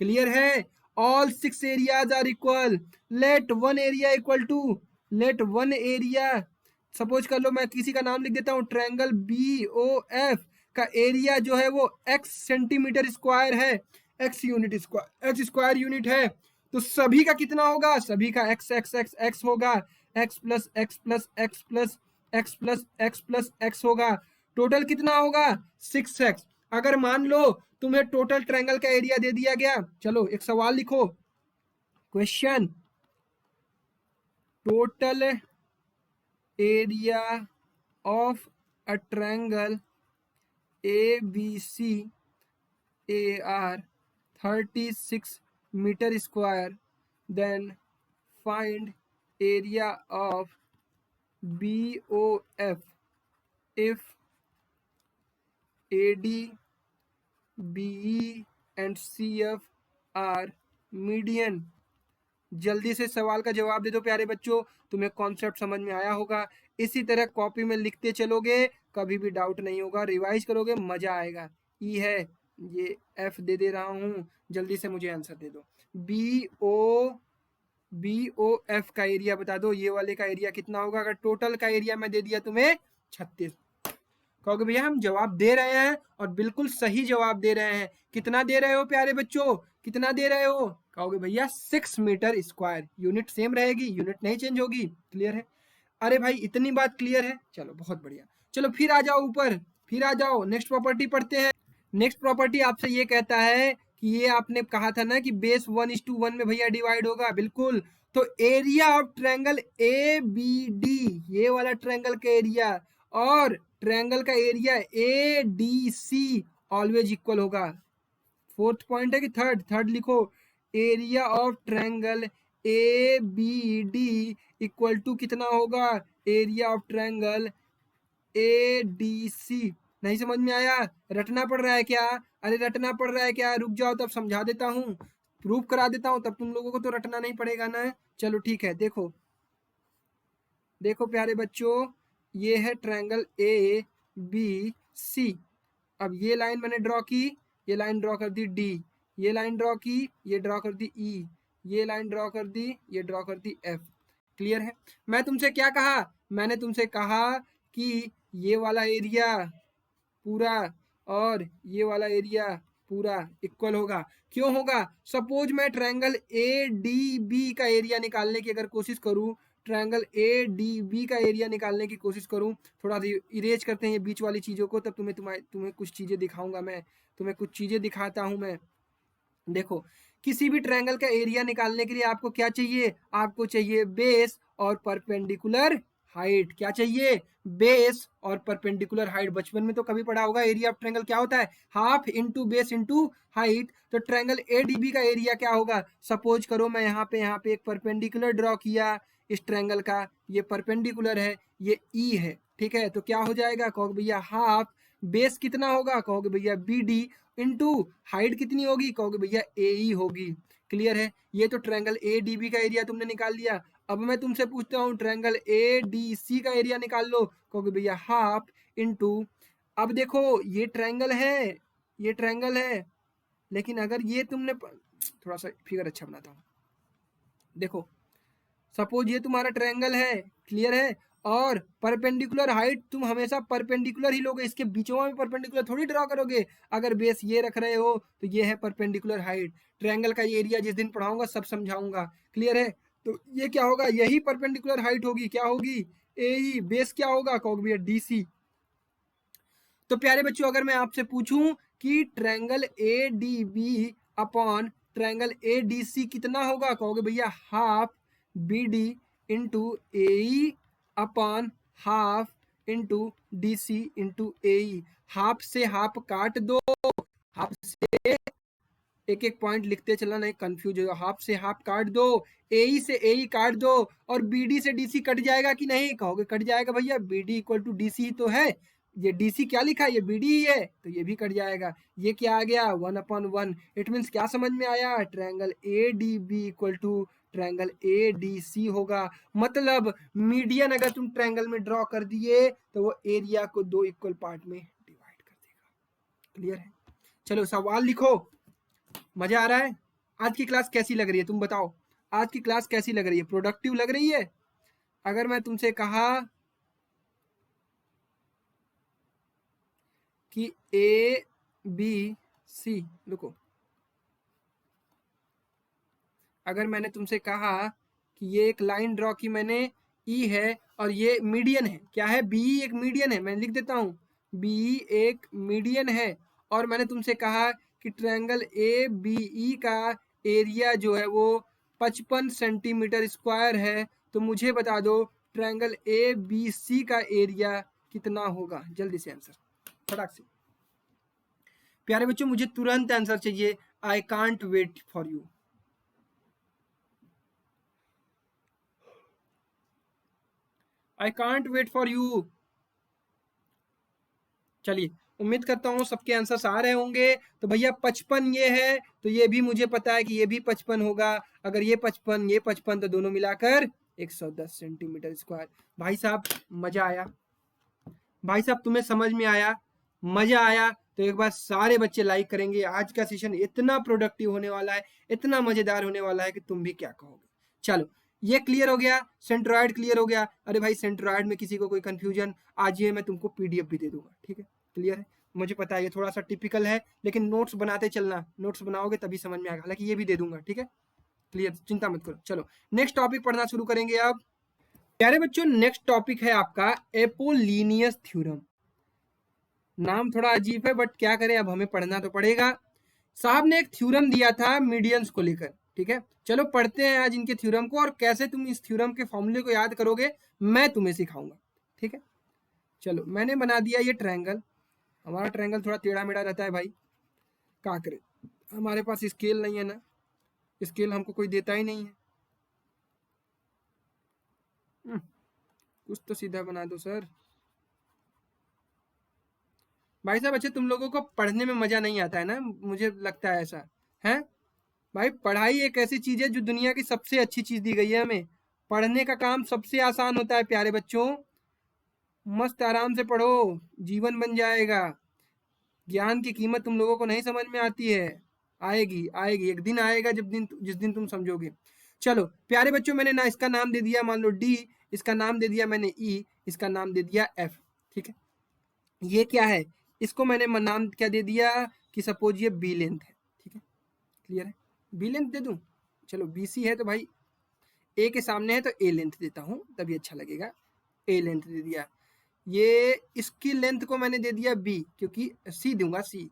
Clear है? All 6 areas are equal. Let one area equal to, let one area, suppose कर लो मैं किसी का नाम लिख देता हूं, ट्रायंगल बी ओ एफ का एरिया जो है वो x सेंटीमीटर स्क्वायर है, x unit square, x square unit है। तो सभी का कितना होगा? सभी का x x x x होगा, x plus x plus x plus x plus x plus x होगा। टोटल कितना होगा? 6x। अगर मान लो तुम्हें टोटल ट्रायंगल का एरिया दे दिया गया, चलो एक सवाल लिखो, question, total area of a triangle ABC AR 36 meter square, then find area of BOF if AD, BE and CF are median। जल्दी से सवाल का जवाब दे दो प्यारे बच्चों, तुम्हें कॉन्सेप्ट समझ में आया होगा। इसी तरह कॉपी में लिखते चलोगे, कभी भी डाउट नहीं होगा, रिवाइज करोगे, मजा आएगा। ई है, ये एफ दे रहा हूं, जल्दी से मुझे आंसर दे दो। बी ओ एफ का एरिया बता दो, ये वाले का एरिया कितना होगा? अगर टोटल का एरिया मैं दे दिया तुम्हें 36, कहोगे भैया हम जवाब दे रहे हैं और बिल्कुल सही जवाब दे रहे हैं। कितना दे रहे हो प्यारे बच्चों, कितना दे रहे हो? कहोगे भैया 6 मीटर स्क्वायर। यूनिट सेम रहेगी, यूनिट नहीं चेंज होगी। क्लियर है? अरे भाई इतनी बात क्लियर है, चलो बहुत बढ़िया। चलो फिर आ जाओ ऊपर, फिर आ जाओ, नेक्स्ट प्रॉपर्टी पढ़ते हैं। नेक्स्ट प्रॉपर्टी आपसे ये कहता है कि ये आपने कहा था ना कि बेस 1:1 में भैया डिवाइड होगा, बिल्कुल। तो एरिया ऑफ ट्रायंगल ABD, ये वाला ट्रायंगल का एरिया और ट्रायंगल का एरिया ADC ऑलवेज इक्वल होगा। फोर्थ पॉइंट है कि थर्ड लिखो, area of triangle ABD equal to कितना होगा? Area of triangle ADC। नहीं समझ में आया? रटना पड़ रहा है क्या? अरे रटना पड़ रहा है क्या? रुक जाओ, तब समझा देता हूँ, प्रूफ करा देता हूँ, तब तुम लोगों को तो रटना नहीं पड़ेगा ना। चलो ठीक है, देखो देखो प्यारे बच्चों, ये है ट्रायंगल ABC। अब ये लाइन मैंने ड्रॉ की, ये लाइन ड्रॉ कर दी D, ये लाइन ड्रॉ की, ये ड्रॉ कर दी E, ये लाइन ड्रॉ कर दी, ये ड्रॉ कर दी F। क्लियर है? मैं तुमसे क्या कहा? मैंने तुमसे कहा कि ये वाला एरिया पूरा और ये वाला एरिया पूरा इक्वल होगा। क्यों होगा? सपोज मैं ट्रायंगल ADB का एरिया निकालने की अगर कोशिश करूं, ट्रायंगल ADB का एरिया निकालने की कोशिश करूं, थोड़ा इरेज करते हैं ये बीच वाली चीज़ों को, तब तुम्हें कुछ चीज़ें दिखाऊंगा मैं, तुम्हें कुछ चीज़ें दिखाता हूं मैं। देखो, किसी भी ट्रायंगल का एरिया निकालने के लिए आपको क्या चाहिए? आपको चाहिए बेस और परपेंडिकुलर हाइट। क्या चाहिए? बेस और परपेंडिकुलर हाइट। बचपन में तो कभी पढ़ा होगा, एरिया ऑफ ट्रायंगल क्या होता है? Half into base into height. तो ट्रायंगल ADB का एरिया क्या होगा? सपोज करो मैं यहाँ पे एक परपेंडिकुलर ड्रॉ किया इस ट्रायंगल का, ये परपेंडिकुलर है, ये E है, ठीक है। तो क्या हो जाएगा? कहोगे भैया हाफ, बेस कितना होगा? कहोगे भैया BD इंटू हाइट कितनी होगी? कहोगे भैया AE होगी। क्लियर है? ये तो ट्रायंगल ADB का एरिया तुमने निकाल लिया। अब मैं तुमसे पूछता हूँ ट्रायंगल ADC का एरिया निकाल लो। कहोगे भैया हाफ इंटू, अब देखो ये ट्रायंगल है, ये ट्रायंगल है, लेकिन अगर ये तुमने थोड़ा सा फिगर अच्छा बनाता हूँ, देखो सपोज ये तुम्हारा ट्रायंगल है, क्लियर है, और परपेंडिकुलर हाइट तुम हमेशा परपेंडिकुलर ही लोगे, इसके बीचों में परपेंडिकुलर थोड़ी ड्रॉ करोगे। अगर बेस ये रख रहे हो तो ये है परपेंडिकुलर हाइट। ट्रायंगल का ये एरिया जिस दिन पढ़ाऊंगा सब समझाऊंगा। क्लियर है? तो ये क्या होगा? यही परपेंडिकुलर हाइट होगी। क्या होगी? AE। बेस क्या होगा? कहोगे भैया DC। तो प्यारे बच्चों, अगर मैं आपसे पूछूं कि triangle ADB upon triangle ADC कितना होगा? कहोगे भैया half BD into AE upon half into DC into AE। Half से हाफ काट दो, हाफ से एक एक पॉइंट लिखते चलना, नहीं कंफ्यूज हो। हाफ से हाफ काट दो, AE से AE काट दो, और BD से DC कट जाएगा कि नहीं? कहोगे कट जाएगा भैया, BD इक्वल टू DC ही तो है। ये DC क्या लिखा है? ये BD ही है, तो ये भी कट जाएगा। ये क्या आ गया? 1/1। इट मीन्स क्या समझ में आया? Triangle ADB equal to triangle ADC होगा। मतलब मीडियन अगर तुम ट्रायंगल में ड्रॉ कर दिए तो वो एरिया को 2 इक्वल पार्ट में डिवाइड कर देगा। क्लियर है? चलो सवाल लिखो। मजा आ रहा है? आज की क्लास कैसी लग रही है तुम बताओ? आज की क्लास कैसी लग रही है? प्रोडक्टिव लग रही है? अगर मैं तुमसे कहा कि ABC, रुको, अगर मैंने तुमसे कहा कि ये एक लाइन ड्रॉ की मैंने, E है और ये मीडियन है, क्या है? BE एक मीडियन है, मैं लिख देता हूँ, BE एक मीडियन है, और मैंने तुमसे कहा कि ट्रायंगल ABE का एरिया जो है वो 55 सेंटीमीटर स्क्वायर है, तो मुझे बता दो ट्रायंगल ए बी सी का एरिया कितना होगा? जल्दी से आंसर, फटाक से। प्यारे बच्चों मुझे तुरंत आंसर चाहिए, I can't wait for you. I can't wait for you. चलिए, उम्मीद करता हूँ सबके आंसर्स आ रहे होंगे। तो भैया 55 ये है, तो ये भी मुझे पता है कि ये भी 55 होगा। अगर ये 55 ये 55 तो दोनों मिलाकर 110 सेंटीमीटर स्क्वायर। भाई साहब मजा आया? भाई साहब तुम्हें समझ में आया, मजा आया? तो एक बार सारे बच्चे लाइक करेंगे। आज का सेशन इतना प्रोडक्टिव होने वाला है, इतना मजेदार होने वाला है कि तुम भी क्या कहोगे। चलो ये क्लियर हो गया, सेंट्रॉइड क्लियर हो गया। अरे भाई सेंट्रॉइड में किसी को कोई कंफ्यूजन, आज ये मैं तुमको पीडीएफ भी दे दूंगा, ठीक है? क्लियर है? मुझे पता है ये थोड़ा सा टिपिकल है, लेकिन नोट्स बनाते चलना, नोट्स बनाओगे तभी समझ में आएगा। हालांकि ये भी दे दूंगा, ठीक है? क्लियर, चिंता मत करो। चलो नेक्स्ट टॉपिक पढ़ना शुरू करेंगे अब। प्यारे बच्चों नेक्स्ट टॉपिक है आपका एपोलिनियस थ्योरम। नाम थोड़ा अजीब है, बट क्या करें, अब हमें पढ़ना तो पड़ेगा। साहब ने एक थ्योरम दिया था मीडियंस को लेकर, ठीक है? चलो पढ़ते हैं आज इनके थ्योरम को, और कैसे तुम इस थ्योरम के फॉर्मूले को याद करोगे मैं तुम्हें सिखाऊंगा, ठीक है? चलो मैंने बना दिया ये ट्रायंगल। हमारा ट्रायंगल थोड़ा टेढ़ा मेढ़ा रहता है भाई, क्या करें, हमारे पास स्केल नहीं है ना, स्केल हमको कोई देता ही नहीं है। कुछ तो सीधा बना दो सर। भाई साहब अच्छा तुम लोगों को पढ़ने में मजा नहीं आता है ना, मुझे लगता है ऐसा है। भाई पढ़ाई एक ऐसी चीज है जो दुनिया की सबसे अच्छी चीज दी गई है हमें। पढ़ने का काम सबसे आसान होता है प्यारे बच्चों। मस्त आराम से पढ़ो, जीवन बन जाएगा। ज्ञान की कीमत तुम लोगों को नहीं समझ में आती है, आएगी आएगी, एक दिन आएगा जिस दिन तुम समझोगे। चलो प्यारे बच्चों मैंने ना इसका नाम दे दिया मान लो डी, इसका नाम दे दिया मैंने ई, इसका नाम दे दिया एफ, ठीक है? ये क्या है, इसको मैंने नाम क्या दे दिया कि सपोज ये बी लेंथ है, ठीक है? क्लियर है? बी लेंथ दे दूं, चलो बी सी है तो भाई ए के सामने है तो ए लेंथ देता हूं, तभी अच्छा लगेगा। ए लेंथ दे दिया, ये इसकी लेंथ को मैंने दे दिया बी, क्योंकि सी दूंगा, सी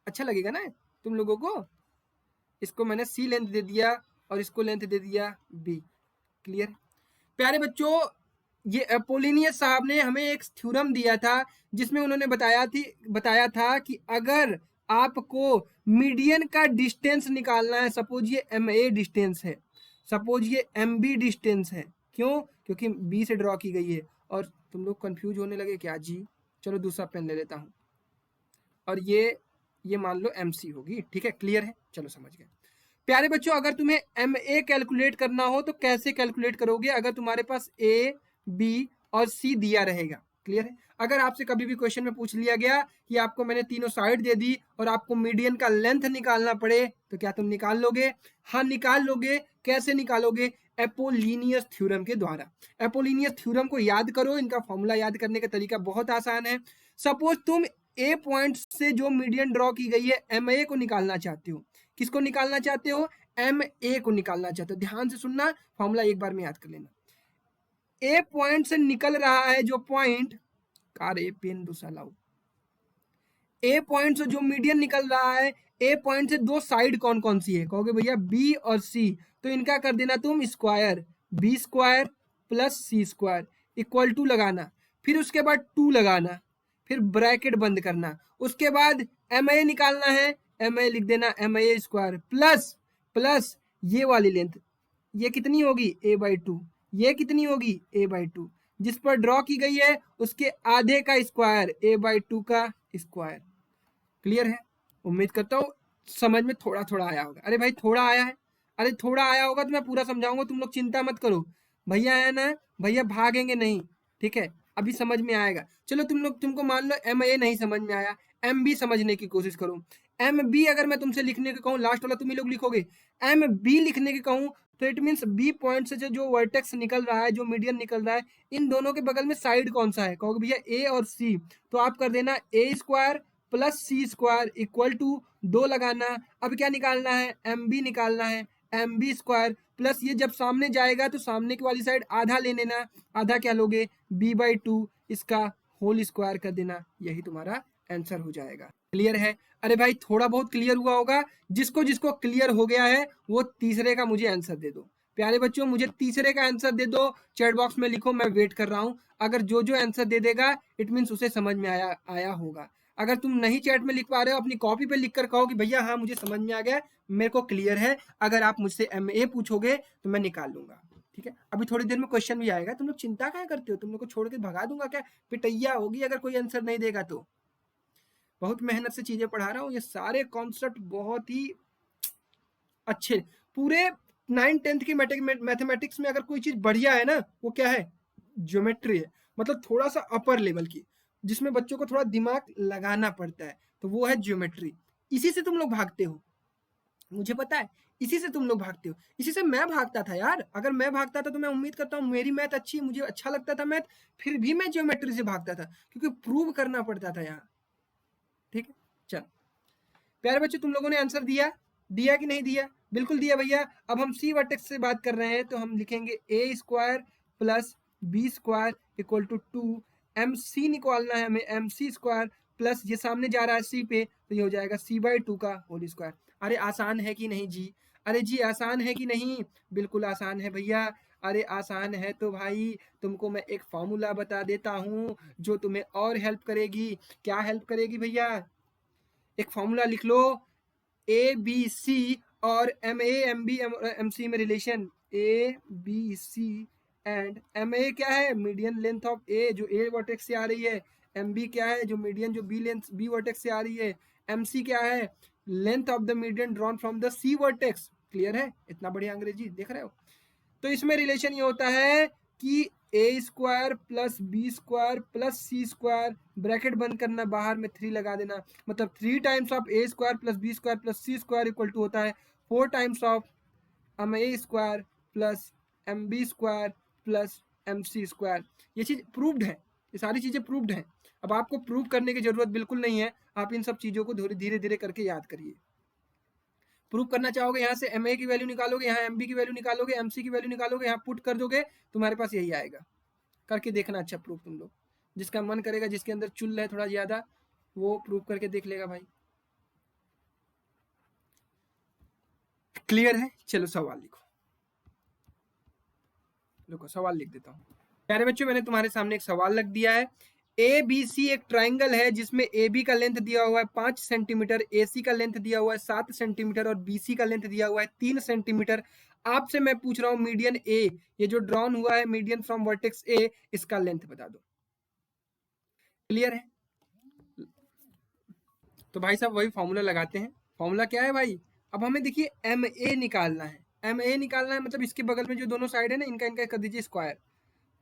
अच्छा लगेगा ना तुम लोगों को। इसको मैंने सी लेंथ दे दिया और इसको लेंथ दे दिया बी। क्लियर? प्यारे बच्चों ये अपोलिनियस साहब ने हमें एक थ्योरम दिया था जिसमें उन्होंने बताया था कि अगर आपको मीडियन का डिस्टेंस निकालना है, सपोज ये एम ए डिस्टेंस है, सपोज ये एम बी डिस्टेंस है, क्यों? क्योंकि बी से ड्रॉ की गई है। और तुम लोग कंफ्यूज होने लगे क्या जी? चलो दूसरा पेन ले लेता हूँ, और ये मान लो एम सी होगी, ठीक है? क्लियर है? चलो समझ गए। प्यारे बच्चों अगर तुम्हें एम ए कैलकुलेट करना हो तो कैसे कैलकुलेट करोगे? अगर तुम्हारे पास ए बी और सी दिया रहेगा। क्लियर है? अगर आपसे कभी भी क्वेश्चन में पूछ लिया गया कि आपको मैंने तीनों साइड दे दी और आपको मीडियन का लेंथ निकालना पड़े, तो क्या तुम निकाल लोगे? हाँ निकाल लोगे। कैसे निकालोगे? एपोलिनियस थ्योरम के द्वारा। एपोलिनियस थ्योरम को याद करो, इनका फॉर्मूला याद करने का तरीका बहुत आसान है। सपोज तुम ए पॉइंट से जो मीडियन ड्रॉ की गई है एम ए को निकालना चाहते हो। किसको निकालना चाहते हो? एम ए को निकालना चाहते हो। ध्यान से सुनना, फॉर्मूला एक बार में याद कर लेना। ए पॉइंट से निकल रहा है जो पॉइंट, कार ए पेन दूसरा लाओ। ए पॉइंट से जो मीडियन निकल रहा है, ए पॉइंट से दो साइड कौन कौन सी है? कहोगे भैया बी और सी, तो इनका कर देना तुम square, B square plus C square equal to लगाना, फिर उसके बाद 2 लगाना, फिर ब्रैकेट बंद करना। उसके बाद एम ए निकालना है, एम ए लिख देना एम ए स्क्वायर प्लस ये वाली लेंथ, ये कितनी होगी? ए बाई 2। ये कितनी होगी? ए बाई 2। जिस पर ड्रॉ की गई है उसके आधे का स्क्वायर, ए बाई 2 का स्क्वायर। क्लियर है? उम्मीद करता हूँ समझ में थोड़ा थोड़ा आया होगा। अरे भाई थोड़ा आया है, अरे थोड़ा आया होगा तो मैं पूरा समझाऊंगा, तुम लोग चिंता मत करो। भैया है ना, भैया भागेंगे नहीं, ठीक है? अभी समझ में आएगा। चलो तुमको मान लो एम ए नहीं समझ में आया, एम बी समझने की कोशिश करो। एम बी अगर मैं तुमसे लिखने को कहूँ, लास्ट वाला तुम ही लोग लिखोगे, एम बी लिखने की कहूँ तो इट मीन्स बी पॉइंट से जो वर्टेक्स निकल रहा है, जो मीडियन निकल रहा है, इन दोनों के बगल में साइड कौन सा है? कहोगे भैया ए और सी, तो आप कर देना A square plus C square equal to 2 लगाना। अब क्या निकालना है? एम बी निकालना है, एम बी स्क्वायर प्लस ये जब सामने जाएगा तो सामने की वाली साइड आधा ले लेना, आधा क्या लोगे? बी बाई 2 इसका होल स्क्वायर कर देना, यही तुम्हारा आंसर हो जाएगा। क्लियर है? अरे भाई थोड़ा बहुत क्लियर हुआ होगा। जिसको जिसको क्लियर हो गया है वो तीसरे का मुझे आंसर दे दो। प्यारे बच्चों मुझे तीसरे का आंसर दे दो, चैट बॉक्स में लिखो, मैं वेट कर रहा हूं। अगर जो जो आंसर दे देगा इट मीन्स उसे समझ में आया होगा। अगर तुम नहीं चैट में लिख पा रहे हो, अपनी कॉपी पे लिख कर कहो कि भैया हाँ मुझे समझ में आ गया, मेरे को क्लियर है। अगर आप मुझसे MA पूछोगे तो मैं निकाल लूंगा, ठीक है। अभी थोड़ी देर में क्वेश्चन भी आएगा, तुम लोग चिंता क्या करते हो, तुम लोग को छोड़ के भगा दूंगा क्या? पिटैया होगी अगर कोई आंसर नहीं देगा तो। बहुत मेहनत से चीजें पढ़ा रहा हूँ, ये सारे कॉन्सेप्ट बहुत ही अच्छे। पूरे 9th-10th की मैथमेटिक्स में अगर कोई चीज बढ़िया है ना, वो क्या है? ज्योमेट्री है। मतलब थोड़ा सा अपर लेवल की, जिसमें बच्चों को थोड़ा दिमाग लगाना पड़ता है, तो वो है ज्योमेट्री। इसी से तुम लोग भागते हो, मुझे पता है, इसी से तुम लोग भागते हो। इसी से मैं भागता था यार। अगर मैं भागता था तो मैं उम्मीद करता हूँ मेरी मैथ अच्छी है, मुझे अच्छा लगता था मैथ, फिर भी मैं ज्योमेट्री से भागता था, क्योंकि प्रूव करना पड़ता था यहाँ, ठीक है। चल प्यारे बच्चों, तुम लोगों ने आंसर दिया दिया कि नहीं दिया? बिल्कुल दिया भैया। अब हम सी वर्टेक्स से बात कर रहे हैं, तो हम लिखेंगे A square plus B square equal to 2 MC निकालना है हमें, MC स्क्वायर प्लस ये सामने जा रहा है सी पे, तो ये हो जाएगा C/2 का होल स्क्वायर। अरे आसान है कि नहीं जी? अरे जी आसान है कि नहीं? बिल्कुल आसान है भैया। अरे आसान है तो भाई तुमको मैं एक फॉर्मूला बता देता हूँ जो तुम्हें और हेल्प करेगी। क्या हेल्प करेगी भैया? एक फॉर्मूला लिख लो, ABC और MA MB MC में रिलेशन, ABC एंड MA क्या है? मीडियन लेंथ ऑफ A जो A वर्टेक्स से आ रही है। MB क्या है? जो मीडियन जो B वर्टेक्स से आ रही है। MC क्या है? Length of the median drawn from the C vertex. Clear है? इतना बढ़िया अंग्रेजी देख रहे हो? तो इसमें रिलेशन ये होता है कि A square plus B square plus C square, bracket बंद करना, बाहर में 3 लगा देना, मतलब 3 times of A square plus B square plus C square equal to होता है 4 times of MA square plus MB square plus MC square. ये चीज प्रूव्ड है, ये सारी चीजें प्रूव्ड हैं। अब आपको प्रूव करने की जरूरत बिल्कुल नहीं है, आप इन सब चीजों को धीरे धीरे करके याद करिए। प्रूव करना चाहोगे, यहाँ से MA की वैल्यू निकालोगे, यहाँ MB की वैल्यू निकालोगे, MC की वैल्यू निकालोगे, यहाँ पुट कर दोगे, तुम्हारे पास यही आएगा। करके देखना अच्छा प्रूव तुम लोग, जिसका मन करेगा, जिसके अंदर चुल है थोड़ा ज्यादा, वो प्रूव करके देख लेगा भाई। क्लियर है? चलो सवाल लिखो। देखो सवाल लिख देता हूँ। प्यारे बच्चों मैंने तुम्हारे सामने एक सवाल रख दिया है। ABC एक ट्राइंगल है जिसमें AB का लेंथ दिया हुआ है 5 सेंटीमीटर, AC का लेंथ दिया हुआ है 7 सेंटीमीटर और BC का लेंथ दिया हुआ है 3 सेंटीमीटर। आपसे मैं पूछ रहा हूँ मीडियन A, ये जो ड्रॉन हुआ है मीडियन फ्रॉम वर्टेक्स A, इसका लेंथ बता दो। क्लियर है? तो भाई साहब वही फॉर्मूला लगाते हैं। फॉर्मूला क्या है भाई? अब हमें देखिए MA निकालना है, MA निकालना है, मतलब इसके बगल में जो दोनों साइड है ना, इनका इनका कर दीजिए स्क्वायर।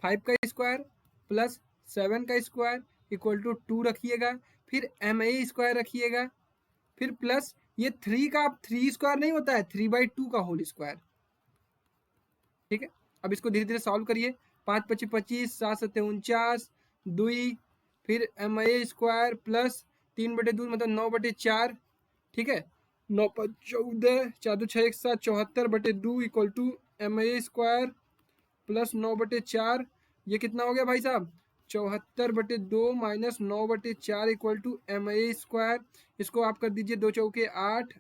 5 का स्क्वायर प्लस 7 का स्क्वायर इक्वल टू 2 रखिएगा, फिर MA स्क्वायर रखिएगा, फिर प्लस ये 3 का 3 स्क्वायर नहीं होता है, 3/2 का होल स्क्वायर। ठीक है, अब इसको धीरे धीरे सॉल्व करिए। 5 × 25 = 25, 7 × 7 = 49, 2, फिर MA स्क्वायर प्लस 3/2 मतलब 9/4। ठीक है, 9 × 5 = 14, 4 × 6 = 7, 74/2 equal to MA square plus 9/4। ये कितना हो गया भाई साहब? 74/2 minus 9/4 equal to MA square. इसको आप कर दीजिए 2 चौके 8,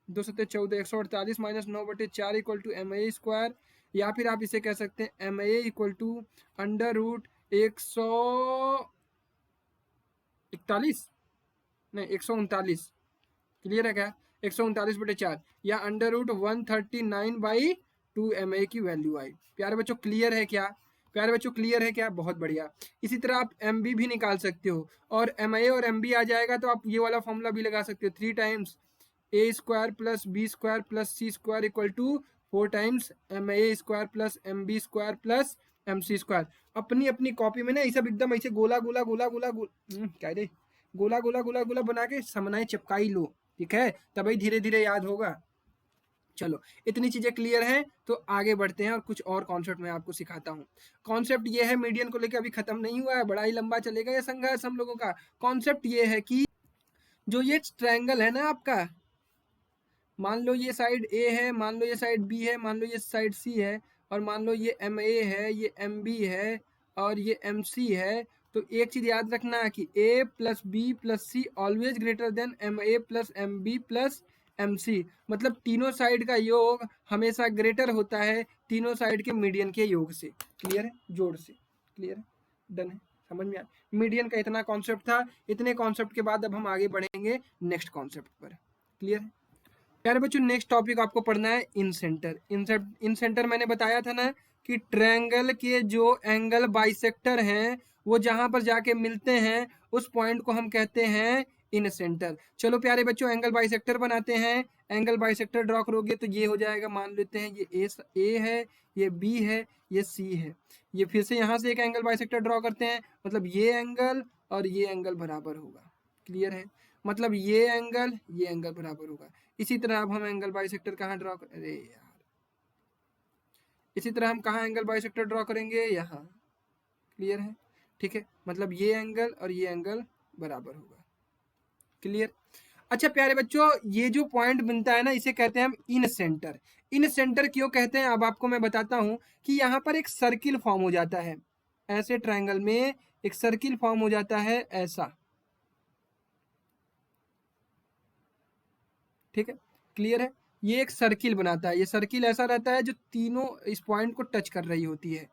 2 7 14, 148 minus 9/4 equal to MA square. या फिर आप इसे कह सकते हैं MA इक्वल टू √141 नहीं 139। क्लियर है क्या? 139/4 या √139/2 MA की वैल्यू आई। प्यारे बच्चों क्लियर है क्या? प्यारे बच्चों क्लियर है क्या? बहुत बढ़िया। इसी तरह आप MB भी निकाल सकते हो, और MA और MB आ जाएगा तो आप ये वाला फॉर्मूला भी लगा सकते हो, 3 times A square plus B square plus C square equal to 4 times MA square plus MB square plus MC square. अपनी अपनी कॉपी में ना ये सब एकदम ऐसे गोला गोला गोला गोला क्या रे, गोला गोला गोला गोला बना के समनाए चिपकाई लो, ठीक है, तभी धीरे धीरे याद होगा। चलो इतनी चीजें क्लियर हैं, तो आगे बढ़ते हैं और कुछ और कॉन्सेप्ट मैं आपको सिखाता हूँ। कॉन्सेप्ट ये है, मीडियन को लेकर अभी खत्म नहीं हुआ है, बड़ा ही लंबा चलेगा ये संघर्ष हम लोगों का। कॉन्सेप्ट ये है कि जो ये ट्रायंगल है ना आपका, मान लो ये साइड A है, मान लो ये साइड B है, मान लो ये साइड C है, और मान लो ये MA है, ये MB है और ये MC है। तो एक चीज याद रखना कि A + B + C always greater than MA + MB + MC, मतलब तीनों साइड का योग हमेशा ग्रेटर होता है तीनों साइड के मीडियन के योग से। क्लियर है, जोड़ से। क्लियर है, डन है, समझ में आया। मीडियन का इतना कॉन्सेप्ट था। इतने कॉन्सेप्ट के बाद अब हम आगे बढ़ेंगे नेक्स्ट कॉन्सेप्ट पर। क्लियर है प्यारे बच्चों, नेक्स्ट टॉपिक आपको पढ़ना है इन सेंटर। इन सेंटर मैंने बताया था ना कि ट्रायंगल के जो एंगल बाइसेक्टर हैं वो जहां पर जाके मिलते हैं उस पॉइंट को हम कहते हैं इन सेंटर। चलो प्यारे बच्चों, एंगल बाइसेक्टर बनाते हैं। एंगल बाइसेक्टर ड्रॉ करोगे तो ये हो जाएगा, मान लेते हैं ये ए है, ये बी है, ये सी है। ये फिर से यहाँ से एक एंगल बाइसेक्टर ड्रॉ करते हैं, मतलब ये एंगल और ये एंगल बराबर होगा। क्लियर है, मतलब ये एंगल बराबर होगा। इसी तरह अब हम एंगल बाइसेक्टर कहाँ ड्रॉ कर, अरे यार, इसी तरह हम कहाँ एंगल बाइसेक्टर ड्रॉ करेंगे, यहाँ। क्लियर है, ठीक है, मतलब ये एंगल और ये एंगल बराबर होगा। क्लियर। अच्छा प्यारे बच्चों, ये जो पॉइंट बनता है ना इसे कहते हैं हम इन सेंटर। इन सेंटर क्यों कहते हैं अब आपको मैं बताता हूं कि यहाँ पर एक सर्किल फॉर्म हो जाता है, ऐसे ट्रायंगल में एक सर्किल फॉर्म हो जाता है ऐसा। ठीक है, क्लियर है, ये एक सर्किल बनाता है। ये सर्किल ऐसा रहता है जो तीनों इस पॉइंट को टच कर रही होती है।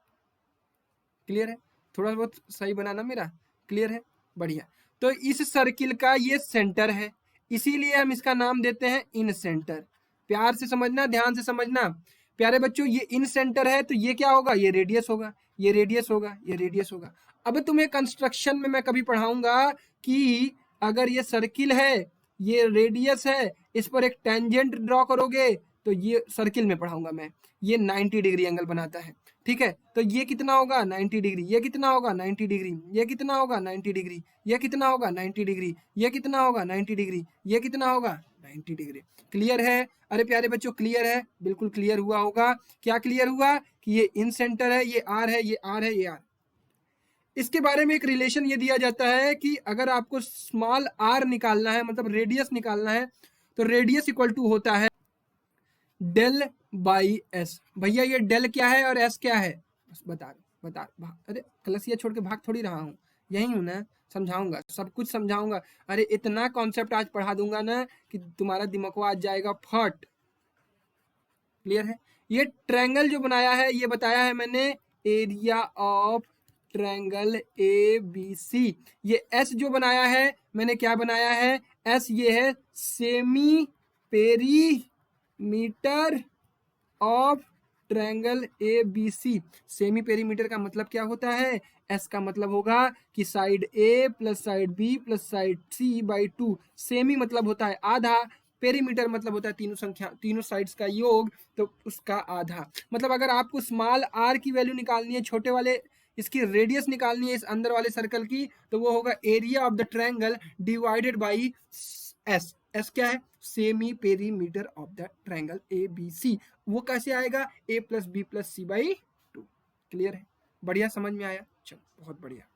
क्लियर है, थोड़ा बहुत सही बनाना मेरा। क्लियर है, बढ़िया। तो इस सर्किल का ये सेंटर है, इसीलिए हम इसका नाम देते हैं इन सेंटर। प्यार से समझना, ध्यान से समझना प्यारे बच्चों, ये इन सेंटर है तो ये क्या होगा, ये रेडियस होगा, ये रेडियस होगा, ये रेडियस होगा। अब तुम्हें कंस्ट्रक्शन में मैं कभी पढ़ाऊंगा कि अगर ये सर्किल है, ये रेडियस है, इस पर एक टेंजेंट ड्रॉ करोगे तो ये सर्किल में पढ़ाऊंगा मैं, ये 90 डिग्री एंगल बनाता है। ठीक है, तो ये कितना होगा 90 डिग्री, ये कितना होगा 90 डिग्री, ये कितना होगा 90 डिग्री, ये कितना होगा 90 डिग्री, ये कितना होगा 90 डिग्री, ये कितना होगा 90 डिग्री। क्लियर है, अरे प्यारे बच्चों क्लियर है, बिल्कुल क्लियर हुआ होगा। क्या क्लियर हुआ कि ये इन सेंटर है, ये आर है, ये आर है, ये आर। इसके बारे में एक रिलेशन ये दिया जाता है कि अगर आपको स्मॉल आर निकालना है, मतलब रेडियस निकालना है, तो रेडियस इक्वल टू होता है डेल बाई एस। भैया ये डेल क्या है और एस क्या है, बस बता अरे क्लासिया छोड़ के भाग थोड़ी रहा हूँ, यही हूँ ना, समझाऊंगा, सब कुछ समझाऊंगा। अरे इतना कॉन्सेप्ट आज पढ़ा दूंगा ना कि तुम्हारा दिमाग आज जाएगा फट। क्लियर है, ये ट्रायंगल जो बनाया है ये बताया है मैंने area of triangle A B C. ये एस जो बनाया है मैंने क्या बनाया है, एस ये है semi perimeter of triangle A B C. Semi perimeter का मतलब क्या होता है, एस का मतलब होगा कि side A plus side B plus side C by 2। Semi मतलब होता है आधा, पेरीमीटर मतलब होता है तीनों संख्या, तीनों साइड्स का योग, तो उसका आधा। मतलब अगर आपको स्मॉल आर की वैल्यू निकालनी है, छोटे वाले इसकी रेडियस निकालनी है इस अंदर वाले सर्कल की, तो वो होगा area of the triangle divided by S. S क्या है, semi perimeter of the triangle A B C. वो कैसे आएगा, A plus B plus C by 2। क्लियर है, बढ़िया, समझ में आया, चलो बहुत बढ़िया।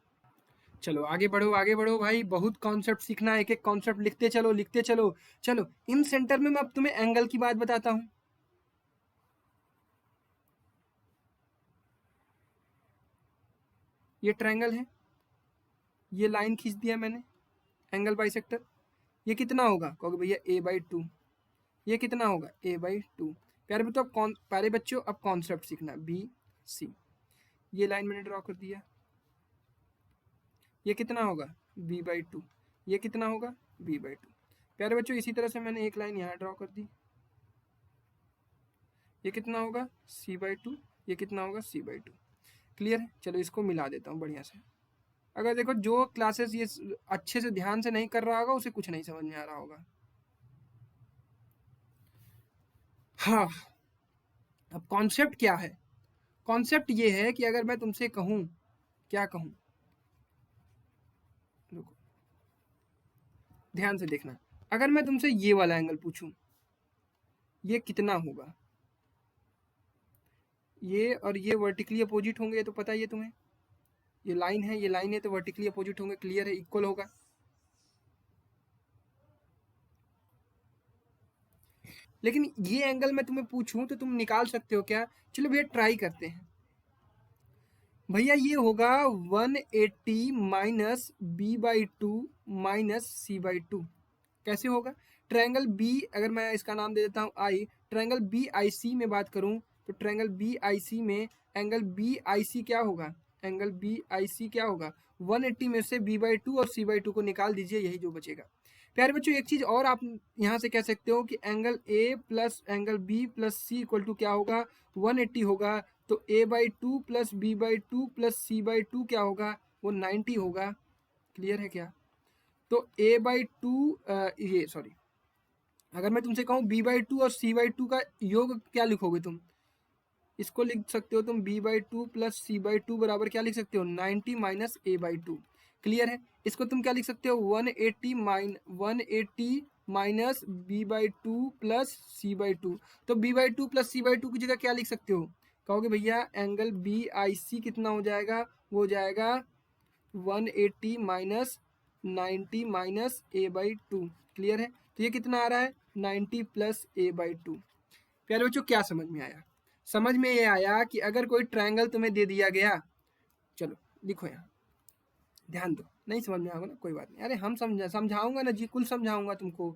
चलो आगे बढ़ो, आगे बढ़ो भाई, बहुत कॉन्सेप्ट सीखना है, एक एक कॉन्सेप्ट लिखते चलो, लिखते चलो। चलो इन सेंटर में मैं अब तुम्हें एंगल की बात बताता हूं। ये ट्रायंगल है, ये लाइन खींच दिया मैंने, एंगल बाइसेक्टर। ये कितना होगा, कहोगे भैया ए बाई 2। ये कितना होगा, ए बाई 2। प्यारे बच्चों अब कॉन्सेप्ट सीखना, बी सी, ये लाइन मैंने ड्रॉ कर दिया, ये कितना होगा बी बाई 2, ये कितना होगा बी बाई 2। प्यारे बच्चों इसी तरह से मैंने एक लाइन यहाँ ड्रॉ कर दी, ये कितना होगा सी बाई 2, ये कितना होगा सी बाई 2। क्लियर है, चलो इसको मिला देता हूँ बढ़िया से। अगर देखो जो क्लासेस ये अच्छे से ध्यान से नहीं कर रहा होगा उसे कुछ नहीं समझ में आ रहा होगा। हाँ, अब कॉन्सेप्ट क्या है, कॉन्सेप्ट ये है कि अगर मैं तुमसे कहूं, क्या कहूं, रुको ध्यान से देखना, अगर मैं तुमसे ये वाला एंगल पूछूं, ये कितना होगा, ये और ये वर्टिकली अपोजिट होंगे, ये तो पता ही है तुम्हें, ये लाइन है, ये लाइन है, तो वर्टिकली अपोजिट होंगे। क्लियर है, इक्वल होगा। लेकिन ये एंगल मैं तुम्हें पूछूं तो तुम निकाल सकते हो क्या, चलो भैया ट्राई करते हैं। भैया ये होगा 180 minus B by 2 minus C by 2। कैसे होगा, ट्रायंगल बी, अगर मैं इसका नाम दे देता हूँ आई, ट्रायंगल बी आई सी में बात करूँ तो ट्रायंगल बी आई सी में एंगल बी आई सी क्या होगा, एंगल बी आई सी क्या होगा, 180 में से b/2 और c/2 को निकाल दीजिए, यही जो बचेगा। प्यारे बच्चों एक चीज और आप यहाँ से कह सकते हो कि angle A plus angle B plus C equal to क्या होगा, 180 होगा, तो a/2 plus b/2 plus c/2 क्या होगा, वो 90 होगा। क्लियर है क्या? तो a/2 ये सॉरी, अगर मैं तुमसे कहूँ b/2 और c/2 का योग क्या लिखोगे तुम, इसको लिख सकते हो तुम b/2 प्लस c/2 बराबर क्या लिख सकते हो, 90 माइनस a/2। क्लियर है? इसको तुम क्या लिख सकते हो, 180 माइनस b/2 प्लस c/2। तो b/2 प्लस c/2 की जगह क्या लिख सकते हो, कहोगे भैया एंगल बी आई सी कितना हो जाएगा, वो हो जाएगा 180 माइनस 90 माइनस a/2। क्लियर है? तो ये कितना आ रहा है, 90 प्लस a/2। प्यारे बच्चों क्या समझ में आया? समझ में ये आया कि अगर कोई ट्रायंगल तुम्हें दे दिया गया, चलो लिखो यहाँ, ध्यान दो, नहीं समझ में आएगा ना कोई बात नहीं, अरे हम समझाऊंगा ना जी, कुल समझाऊंगा तुमको,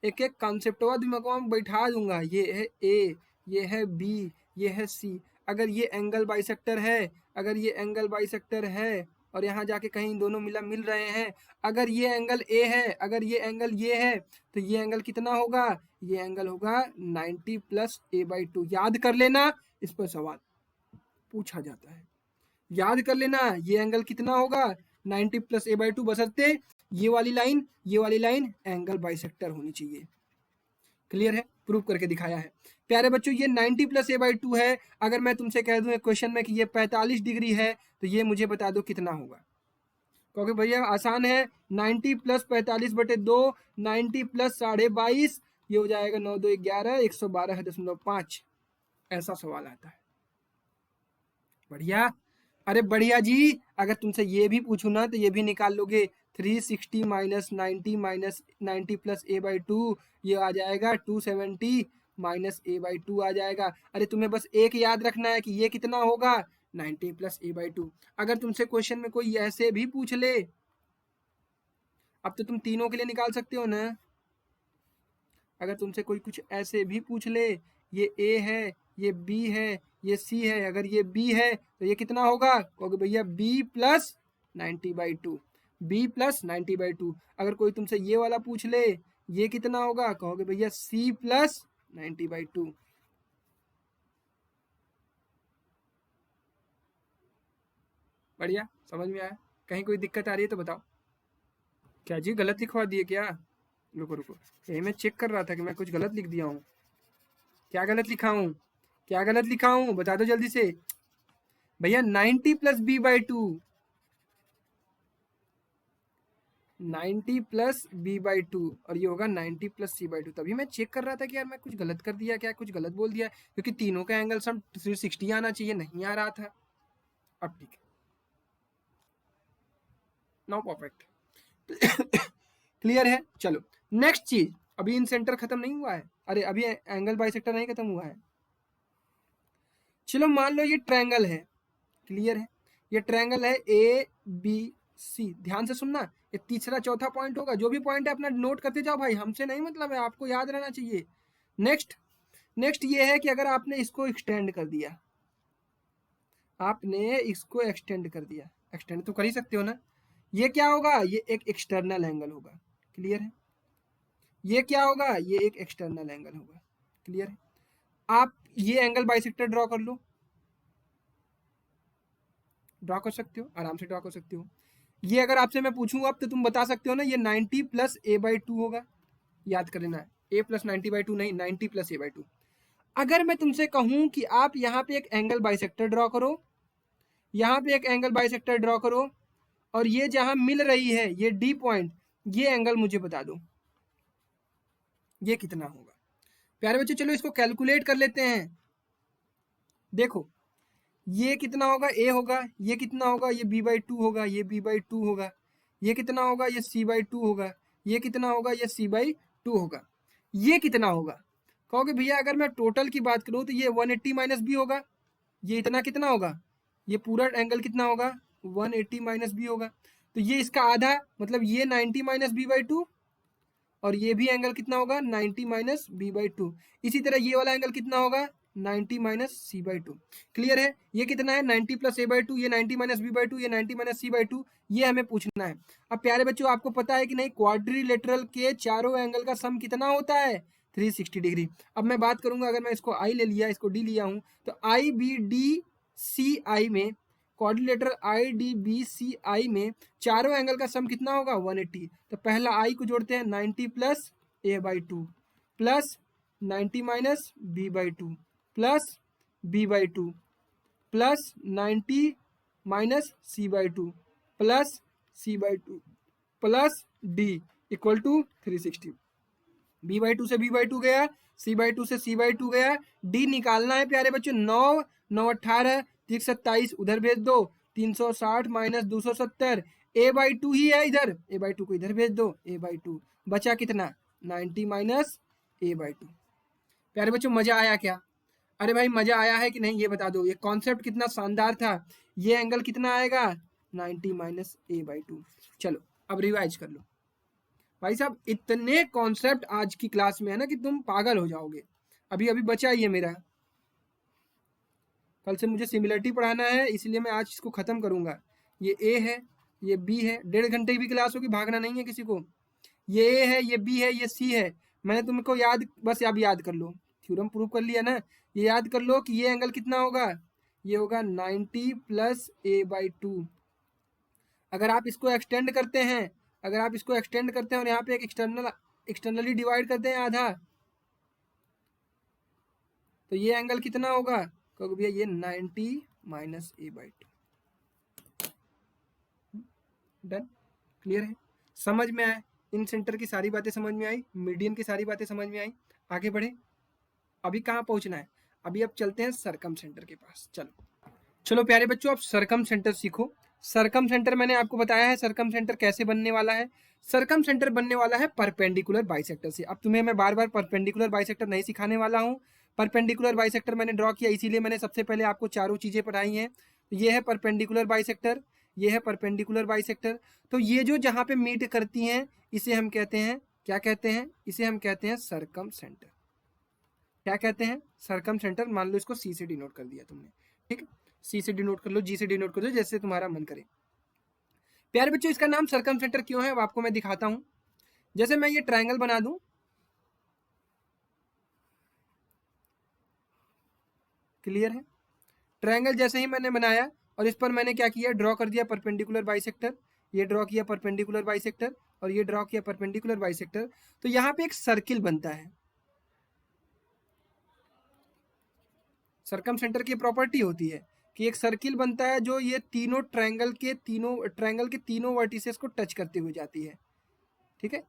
एक एक कॉन्सेप्टवा दिमाग में बैठा दूंगा। ये है ए, ये है बी, ये है सी, अगर ये एंगल बाइसेक्टर है, अगर ये एंगल बाइसेक्टर है और यहाँ जाके कहीं दोनों मिल रहे हैं, अगर ये एंगल ए है, अगर ये एंगल ये है, तो ये एंगल कितना होगा, ये एंगल होगा 90 प्लस a/2। याद कर लेना, इस पर सवाल पूछा जाता है, याद कर लेना ये एंगल कितना होगा, 90 प्लस a/2, बशर्ते ये वाली लाइन एंगल बाइसेक्टर होनी चाहिए। क्लियर है? प्रूव करके दिखाया है। प्यारे बच्चों ये 90 प्लस a/2 है, अगर मैं तुमसे कह दूं एक क्वेश्चन में कि ये 45 डिग्री है, तो ये मुझे बता दो कितना होगा, क्योंकि भैया आसान है, 90 प्लस 45/2, 90 प्लस 22.5, ये हो जाएगा 9 2 11, 112.5। ऐसा सवाल आता है। बढ़िया, अरे बढ़िया जी, अगर तुमसे ये भी पूछूं ना तो ये भी निकाल लोगे, 360 माइनस 90 प्लस a/2, ये आ जाएगा 270 माइनस a/2 आ जाएगा। अरे तुम्हें बस एक याद रखना है कि ये कितना होगा, 90 प्लस a/2। अगर तुमसे क्वेश्चन में कोई ऐसे भी पूछ ले, अब तो तुम तीनों के लिए निकाल सकते हो ना, अगर तुमसे कोई कुछ ऐसे भी पूछ ले, ये ए है, ये बी है, ये सी है, अगर ये बी है तो ये कितना होगा, कहोगे भैया बी प्लस 90/2, बी प्लस 90/2। अगर कोई तुमसे ये वाला पूछ ले, ये कितना होगा, कहोगे भैया सी प्लस 90/2। बढ़िया, समझ में आया? कहीं कोई दिक्कत आ रही है तो बताओ। क्या जी गलत लिखवा दिए क्या? रुको रुको, यही मैं चेक कर रहा था कि मैं कुछ गलत लिख दिया हूँ। क्या गलत लिखा हूँ, क्या गलत लिखा हूँ, बता दो जल्दी से भैया। 90 प्लस b/2, 90 प्लस b/2 और ये होगा 90 प्लस c/2। तभी मैं चेक कर रहा था कि यार मैं कुछ गलत कर दिया क्या, कुछ गलत बोल दिया, क्योंकि तीनों का एंगल सम 360 आना चाहिए, नहीं आ रहा था। अब ठीक है, नाउ परफेक्ट। क्लियर है? चलो नेक्स्ट चीज, अभी इन सेंटर खत्म नहीं हुआ है, अरे अभी एंगल बाइसेक्टर नहीं खत्म हुआ है। चलो मान लो ये ट्रायंगल है, क्लियर है, ये ट्रायंगल है ए बी सी। ध्यान से सुनना, ये तीसरा चौथा पॉइंट होगा, जो भी पॉइंट है अपना नोट करते जाओ भाई, हमसे नहीं मतलब है, आपको याद रहना चाहिए। नेक्स्ट ये है कि अगर आपने इसको एक्सटेंड कर दिया, आपने इसको एक्सटेंड कर दिया, एक्सटेंड तो कर ही सकते हो ना, ये क्या होगा, ये एक एक्सटर्नल एंगल होगा। क्लियर है? ये क्या होगा, ये एक एक्सटर्नल एंगल होगा। क्लियर है? आप ये एंगल बाइसेक्टर ड्रॉ कर लो, ड्रॉ कर सकते हो, आराम से ड्रॉ कर सकते हो। ये अगर आपसे मैं पूछूं अब, तो तुम बता सकते हो ना, ये 90 प्लस a/2 होगा। याद कर लेना है, a प्लस 90/2 नहीं, 90 प्लस a/2। अगर मैं तुमसे कहूं कि आप यहाँ पे एक एंगल बाइसेक्टर ड्रॉ करो, यहाँ पे एक एंगल बाइसेक्टर ड्रॉ करो, और ये जहां मिल रही है ये डी पॉइंट, ये एंगल मुझे बता दो ये कितना होगा। प्यारे बच्चों चलो इसको कैलकुलेट कर लेते हैं। देखो ये कितना होगा, ए होगा, ये कितना होगा, ये b/2 होगा, ये b/2 होगा, ये कितना होगा, ये c/2 होगा, ये कितना होगा, ये c/2 होगा, ये कितना होगा, कहोगे भैया अगर मैं टोटल की बात करूं तो ये 180 माइनस बी होगा, ये इतना कितना होगा, ये पूरा एंगल कितना होगा, 180 माइनस बी होगा, तो ये इसका आधा, मतलब ये 90 माइनस b/2, और ये भी एंगल कितना होगा 90 माइनस बी बाई टू। इसी तरह ये वाला एंगल कितना होगा 90 minus C by two. Clear है? ये कितना है 90 प्लस ए बाई टू, ये 90 माइनस बी बाई टू, ये 90 माइनस सी बाई टू, ये हमें पूछना है। अब प्यारे बच्चों आपको पता है कि नहीं क्वाड्रिलेटरल के चारों एंगल का सम कितना होता है 360 डिग्री। अब मैं बात करूंगा, अगर मैं इसको आई ले लिया, इसको डी लिया हूं, तो आई बी डी सी आई में, quadrilateral I D B C I में चारों एंगल का सम कितना होगा 180। तो पहला आई को जोड़ते हैं 90 plus A by two plus 90 minus B by two plus B by two plus 90 minus C by two plus C by two plus D equal to 360। B by two से बी बाई टू गया, C by two से C by two गया, D निकालना है प्यारे बच्चों। 9 9 18 27 उधर भेज दो, 360 माइनस 270, ए बाई टू ही है इधर, ए बाई टू को इधर भेज दो, ए बाई टू बचा कितना 90 माइनस ए बाई टू। प्यारे बच्चों मजा आया क्या? अरे भाई मजा आया है कि नहीं ये बता दो। ये कॉन्सेप्ट कितना शानदार था। ये एंगल कितना आएगा 90 माइनस ए बाई टू। चलो अब रिवाइज कर लो भाई साहब, इतने कॉन्सेप्ट आज की क्लास में है ना कि तुम पागल हो जाओगे। अभी अभी बचा ही है मेरा, कल से मुझे सिमिलरिटी पढ़ाना है, इसलिए मैं आज इसको खत्म करूंगा। ये ए है, ये बी है, 1.5 घंटे की भी क्लास होगी, भागना नहीं है किसी को। ये ए है, ये बी है, ये सी है। मैंने तुमको याद, बस अब याद कर लो, थ्योरम प्रूव कर लिया ना। ये याद कर लो कि ये एंगल कितना होगा, ये होगा 90 प्लस ए बाई टू। अगर आप इसको एक्सटेंड करते हैं, अगर आप इसको एक्सटेंड करते हैं और यहाँ पे एक एक्सटर्नली डिवाइड करते हैं आधा, तो ये एंगल कितना होगा, क्योंकि भैया ये 90 minus A by to. Done? Clear है? समझ में आया? इन सेंटर की सारी बातें समझ में आई, मीडियन की सारी बातें समझ में आई। आगे बढ़े, अभी कहाँ पहुंचना है? अभी अब चलते हैं सरकम सेंटर के पास। चलो चलो प्यारे बच्चों, अब सरकम सेंटर सीखो। सरकम सेंटर मैंने आपको बताया है, सरकम सेंटर कैसे बनने वाला है। सरकम सेंटर बनने वाला है परपेंडिकुलर बाइसेक्टर से। अब तुम्हें मैं बार बार परपेंडिकुलर बाइसेक्टर नहीं सिखाने वाला हूँ। परपेंडिकुलर बाइसेक्टर मैंने ड्रॉ किया, इसीलिए मैंने सबसे पहले आपको चारों चीजें पढ़ाई हैं। ये है परपेंडिकुलर बाइसेक्टर, ये है परपेंडिकुलर बाइसेक्टर। तो ये जो जहाँ पे मीट करती हैं इसे हम कहते हैं, क्या कहते हैं, इसे हम कहते हैं सरकम सेंटर। क्या कहते हैं? सरकम सेंटर। मान लो इसको सी से डिनोट कर दिया तुमने, ठीक है, सी से डिनोट कर लो, जी से डिनोट कर दो, जैसे तुम्हारा मन करे। प्यारे बच्चों इसका नाम सरकम सेंटर क्यों है वो आपको मैं दिखाता हूं। जैसे मैं ये ट्रायंगल बना दूं, क्लियर है? ट्रायंगल जैसे ही मैंने बनाया और इस पर मैंने क्या किया, ड्रॉ कर दिया परपेंडिकुलर बाइसेक्टर, ये ड्रॉ किया परपेंडिकुलर बाइसेक्टर और ये ड्रॉ किया परपेंडिकुलर बाइसेक्टर। तो यहाँ पे एक सर्किल बनता है। सरकम सेंटर की प्रॉपर्टी होती है कि एक सर्किल बनता है जो ये तीनों ट्रायंगल के तीनों वर्टिसेस को टच करते हुए जाती है। ठीक है,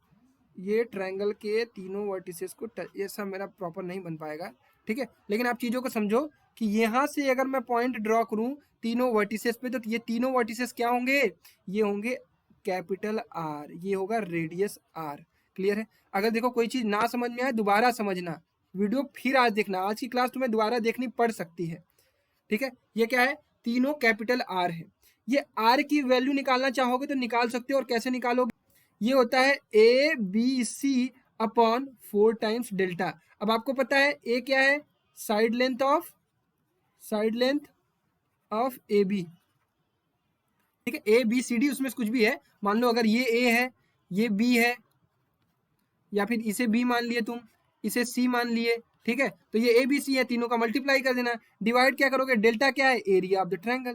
ये ट्रायंगल के तीनों वर्टिसेस को टच, ये सब मेरा प्रॉपर नहीं बन पाएगा, ठीक है, लेकिन आप चीज़ों को समझो कि यहाँ से अगर मैं पॉइंट ड्रॉ करूँ तीनों वर्टिसेस पे, तो ये तीनों वर्टिसेस क्या होंगे, ये होंगे कैपिटल आर, ये होगा रेडियस आर। क्लियर है? अगर देखो कोई चीज़ ना समझ में आए दोबारा समझना, वीडियो फिर आज देखना, आज की क्लास तुम्हें दोबारा देखनी पड़ सकती है। ठीक है, ये क्या है, तीनों कैपिटल आर है। ये आर की वैल्यू निकालना चाहोगे तो निकाल सकते हो, और कैसे निकालोगे, ये होता है A B C upon 4 times delta. अब आपको पता है ए क्या है, side length of A B. ठीक है, ए बी सी डी उसमें से कुछ भी है, मान लो अगर ये ए है, ये बी है, या फिर इसे बी मान लिए तुम, इसे सी मान लिए, ठीक है, तो ये ए बी सी है, तीनों का मल्टीप्लाई कर देना, डिवाइड क्या करोगे, डेल्टा क्या है, area of the triangle.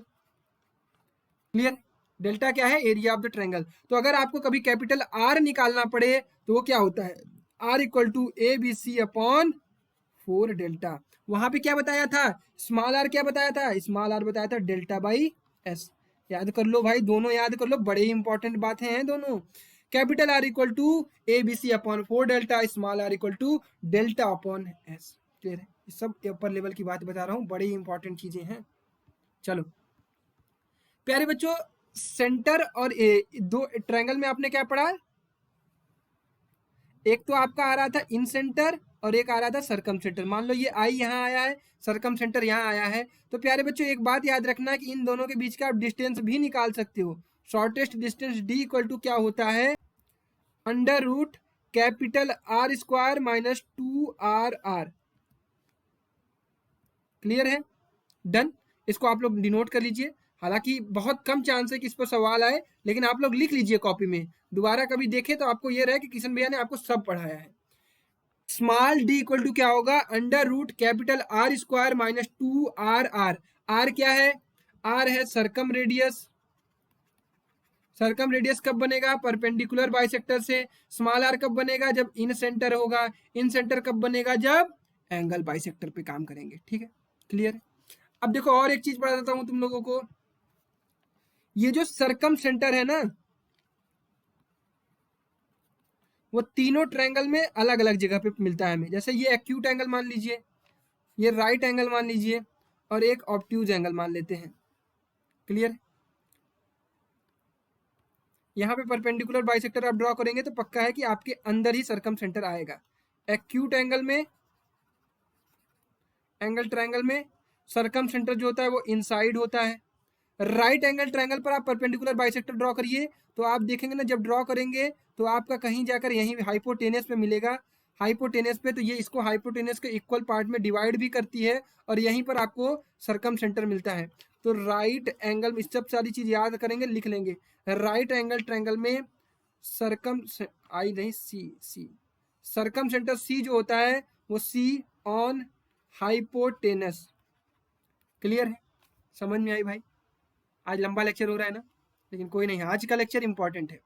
Clear? Delta क्या है, एरिया ऑफ द ट्रायंगल। तो अगर आपको कभी कैपिटल आर निकालना पड़े तो वो क्या होता है, R equal to A B C upon 4 delta. वहां पे क्या बताया था, स्मॉल आर क्या बताया था, स्मॉल आर बताया था डेल्टा बाई एस। याद कर लो भाई, दोनों याद कर लो, बड़े इंपॉर्टेंट बातें हैं दोनों। Capital R equal to A B C upon 4 delta, small r equal to delta upon S. Clear है? सब अपर लेवल की बात बता रहा हूँ, बड़ी इंपॉर्टेंट चीजें हैं। चलो प्यारे बच्चों, सेंटर और ए, दो ट्रायंगल में आपने क्या पढ़ा, एक तो आपका आ रहा था इन सेंटर और एक आ रहा था सरकम सेंटर। मान लो ये आई यहाँ आया है, सरकम सेंटर यहाँ आया है, तो प्यारे बच्चों एक बात याद रखना कि इन दोनों के बीच का आप डिस्टेंस भी निकाल सकते हो। Shortest distance D equal to क्या होता है, under root capital R square minus 2RR। Clear है? डन। इसको आप लोग डिनोट कर लीजिए। हालांकि बहुत कम चांस है कि इस पर सवाल आए, लेकिन आप लोग लिख लीजिए कॉपी में, दोबारा कभी देखें तो आपको ये रहे कि किशन भैया ने आपको सब पढ़ाया है। स्मॉल डी इक्वल टू क्या होगा, under root capital R square minus 2RR। R क्या है? आर है सरकम रेडियस। सरकम रेडियस कब बनेगा? परपेंडिकुलर बाइसेक्टर से। स्मॉल आर कब बनेगा? जब इन सेंटर होगा। इन सेंटर कब बनेगा? जब एंगल बाइसेक्टर पे काम करेंगे। ठीक है, क्लियर है? अब देखो और एक चीज बता देता हूं तुम लोगों को, ये जो सरकम सेंटर है ना, वो तीनों ट्रायंगल में अलग अलग जगह पे मिलता है हमें। जैसे ये एक्यूट एंगल मान लीजिए, ये राइट एंगल मान लीजिए, और एक ऑब्ट्यूज एंगल मान लेते हैं। क्लियर? यहाँ पे परपेंडिकुलर बाइसेक्टर आप ड्रॉ करेंगे तो पक्का है कि आपके अंदर ही सरकम सेंटर आएगा। एक्यूट एंगल में, एंगल ट्रायंगल में सरकम सेंटर जो होता है वो इनसाइड होता है। राइट एंगल ट्रायंगल पर आप परपेंडिकुलर बाइसेक्टर ड्रॉ करिए तो आप देखेंगे ना, जब ड्रॉ करेंगे तो आपका कहीं जाकर यहीं हाइपोटेनस पे मिलेगा। हाइपोटेनस पे तो ये इसको हाइपोटेनस के इक्वल पार्ट में डिवाइड भी करती है, और यहीं पर आपको सरकम सेंटर मिलता है। तो राइट एंगल में सब सारी चीज याद करेंगे, लिख लेंगे। राइट एंगल ट्रायंगल में सरकम आई नहीं सी सरकम सेंटर सी जो होता है वो सी ऑन हाइपोटेनस। क्लियर है? समझ में आई भाई? आज लंबा लेक्चर हो रहा है ना, लेकिन कोई नहीं, आज का लेक्चर इंपॉर्टेंट है।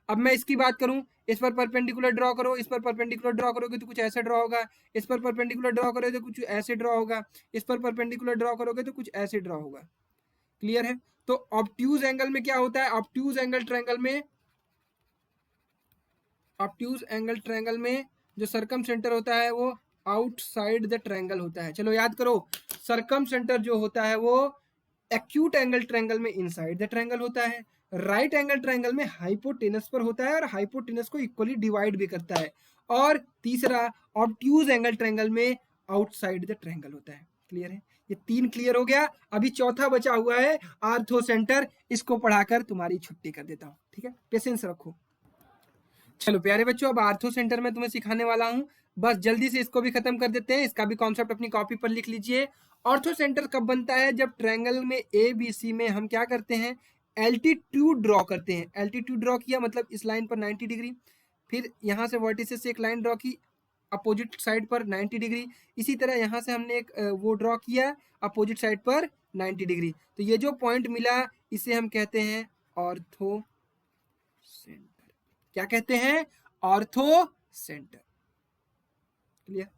अब मैं इसकी बात करूं, इस पर परपेंडिकुलर ड्रॉ करो, इस पर परपेंडिकुलर ड्रॉ करोगे तो कुछ ऐसे ड्रॉ होगा, इस पर परपेंडिकुलर ड्रॉ करोगे तो कुछ ऐसे ड्रॉ होगा, इस पर परपेंडिकुलर ड्रॉ करोगे तो कुछ ऐसे ड्रॉ होगा। क्लियर है? तो ऑब्ट्यूज एंगल में क्या होता है? ऑब्ट्यूज एंगल ट्रायंगल में, ऑब्ट्यूज एंगल ट्रायंगल में जो सरकम सेंटर होता है वो आउटसाइड द ट्रायंगल होता है। चलो याद करो, सरकम सेंटर जो होता है वो एक्यूट एंगल ट्रायंगल में इनसाइड द ट्रायंगल होता है, राइट एंगल ट्रायंगल में हाइपोटेनस पर होता है और हाइपोटेनस को इक्वली डिवाइड भी करता है, और तीसरा ऑब्ट्यूज एंगल ट्रायंगल में आउटसाइड द ट्रायंगल होता है। क्लियर है? ये तीन क्लियर हो गया। अभी चौथा बचा हुआ है आर्थो सेंटर, इसको पढ़ाकर तुम्हारी छुट्टी कर देता हूं। ठीक है, पेशेंस रखो। चलो प्यारे बच्चों, अब आर्थो सेंटर में तुम्हें सिखाने वाला हूं, बस जल्दी से इसको भी खत्म कर देते हैं। इसका भी कॉन्सेप्ट अपनी कॉपी पर लिख लीजिए। ऑर्थो सेंटर कब बनता है? जब ट्रायंगल में ए बी सी में हम क्या करते हैं, एल्टीट्यूड ड्रॉ करते हैं। एल्टीट्यूड ड्रॉ किया मतलब इस लाइन पर 90 डिग्री, फिर यहाँ से वर्टिसेस से एक लाइन ड्रॉ की अपोजिट साइड पर 90 डिग्री, इसी तरह यहाँ से हमने एक वो ड्रॉ किया अपोजिट साइड पर 90 डिग्री। तो ये जो पॉइंट मिला इसे हम कहते हैं ऑर्थो सेंटर। क्या कहते हैं? Ortho centre. क्लियर?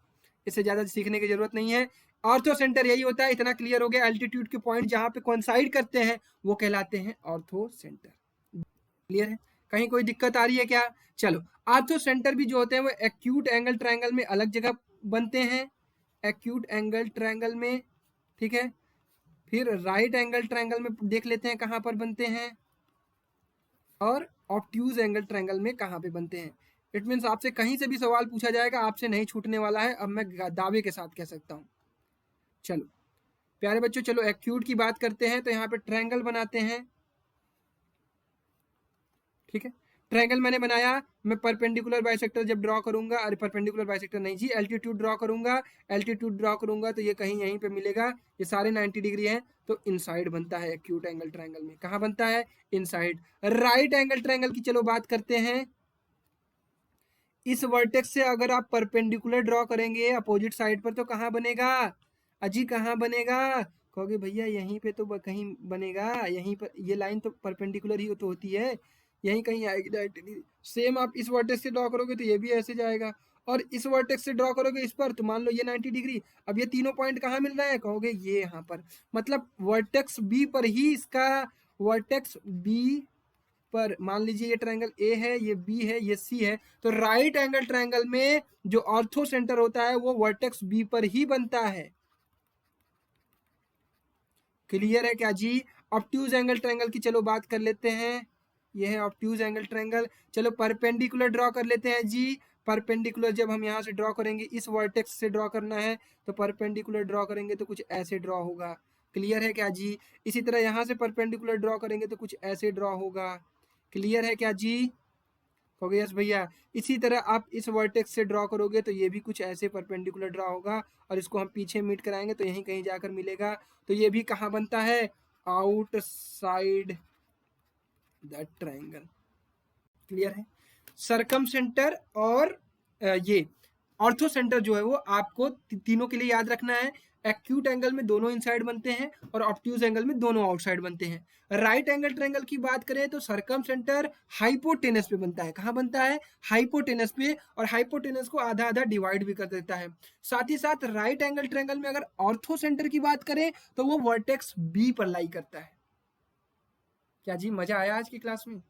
इससे ज्यादा सीखने की जरूरत नहीं है। ऑर्थो सेंटर यही होता है, इतना क्लियर हो गया। एल्टीट्यूड के पॉइंट जहां पे कोइंसाइड करते हैं वो कहलाते हैं ऑर्थो सेंटर। क्लियर है? कहीं कोई दिक्कत आ रही है क्या? चलो, ऑर्थो सेंटर भी जो होते हैं वो एक्यूट एंगल ट्रायंगल में अलग जगह बनते हैं, एक्यूट एंगल ट्रायंगल में। ठीक है, फिर राइट एंगल ट्रायंगल में देख लेते हैं कहां पर बनते हैं, और ऑब्ट्यूज एंगल ट्रायंगल में कहां पे बनते हैं। इट मीन्स आपसे कहीं से भी सवाल पूछा जाएगा, आपसे नहीं छूटने वाला है, अब मैं दावे के साथ कह सकता हूं। चलो प्यारे बच्चों, चलो एक्यूट की बात करते हैं। तो यहाँ पे ट्रायंगल बनाते हैं। ठीक है, ट्रायंगल मैंने बनाया, मैं परपेंडिकुलर बाइसेक्टर जब ड्रॉ करूंगा, अरे परपेंडिकुलर बाइसेक्टर नहीं जी, एल्टीट्यूड ड्रॉ करूंगा। एल्टीट्यूड ड्रॉ करूंगा तो ये कहीं यहीं पे मिलेगा, ये सारे 90 डिग्री हैं, तो इनसाइड बनता है एक्यूट एंगल ट्रायंगल में। कहाँ बनता है? इनसाइड। राइट एंगल ट्रायंगल की चलो बात करते हैं। इस वर्टेक्स से अगर आप परपेंडिकुलर ड्रॉ करेंगे अपोजिट साइड पर तो कहाँ बनेगा? अजी कहाँ बनेगा? कहोगे भैया यहीं पे तो कहीं बनेगा, यहीं पर, ये लाइन तो परपेंडिकुलर ही तो होती है, यहीं कहीं आएगी। सेम आप इस वर्टेक्स से ड्रॉ करोगे तो ये भी ऐसे जाएगा, और इस वर्टेक्स से ड्रॉ करोगे इस पर तो मान लो ये 90 डिग्री। अब ये तीनों पॉइंट कहाँ मिल रहे हैं? कहोगे ये यहाँ पर, मतलब वर्टेक्स बी पर ही इसका, वर्टेक्स बी पर मान लीजिए ये ट्रायंगल ए है, ये बी है, ये सी है, तो राइट एंगल ट्रायंगल में जो ऑर्थो सेंटर होता है वो वर्टेक्स बी पर ही बनता है। क्लियर है क्या जी? ऑब्ट्यूज एंगल ट्रायंगल की चलो बात कर लेते हैं। ये है ऑब्ट्यूज एंगल ट्रायंगल। चलो परपेंडिकुलर ड्रॉ कर लेते हैं जी। परपेंडिकुलर जब हम यहाँ से ड्रॉ करेंगे, इस वर्टेक्स से ड्रॉ करना है, तो परपेंडिकुलर ड्रॉ करेंगे तो कुछ ऐसे ड्रॉ होगा। क्लियर है क्या जी? इसी तरह यहाँ से परपेंडिकुलर ड्रॉ करेंगे तो कुछ ऐसे ड्रॉ होगा। क्लियर है क्या जी? कहोगे यस भैया। इसी तरह आप इस वर्टेक्स से ड्रॉ करोगे तो ये भी कुछ ऐसे परपेंडिकुलर ड्रॉ होगा, और इसको हम पीछे मीट कराएंगे तो यहीं कहीं जाकर मिलेगा। तो ये भी कहाँ बनता है, आउटसाइड दैट ट्रायंगल। क्लियर है। सरकम सेंटर और ये ऑर्थो सेंटर जो है वो आपको तीनों के लिए याद रखना है। एक्यूट एंगल में दोनों इनसाइड बनते हैं और ऑब्ट्यूज एंगल में दोनों आउटसाइड बनते हैं। राइट एंगल ट्रायंगल की बात करें तो सरकम सेंटर हाइपोटेनस पे बनता है। कहाँ बनता है, हाइपोटेनस पे, और हाइपोटेनस को आधा आधा डिवाइड भी कर देता है। साथ ही साथ राइट एंगल ट्रायंगल में अगर ऑर्थो सेंटर की बात करें तो वो वर्टेक्स बी पर लाई करता है। क्या जी मजा आया आज की क्लास में?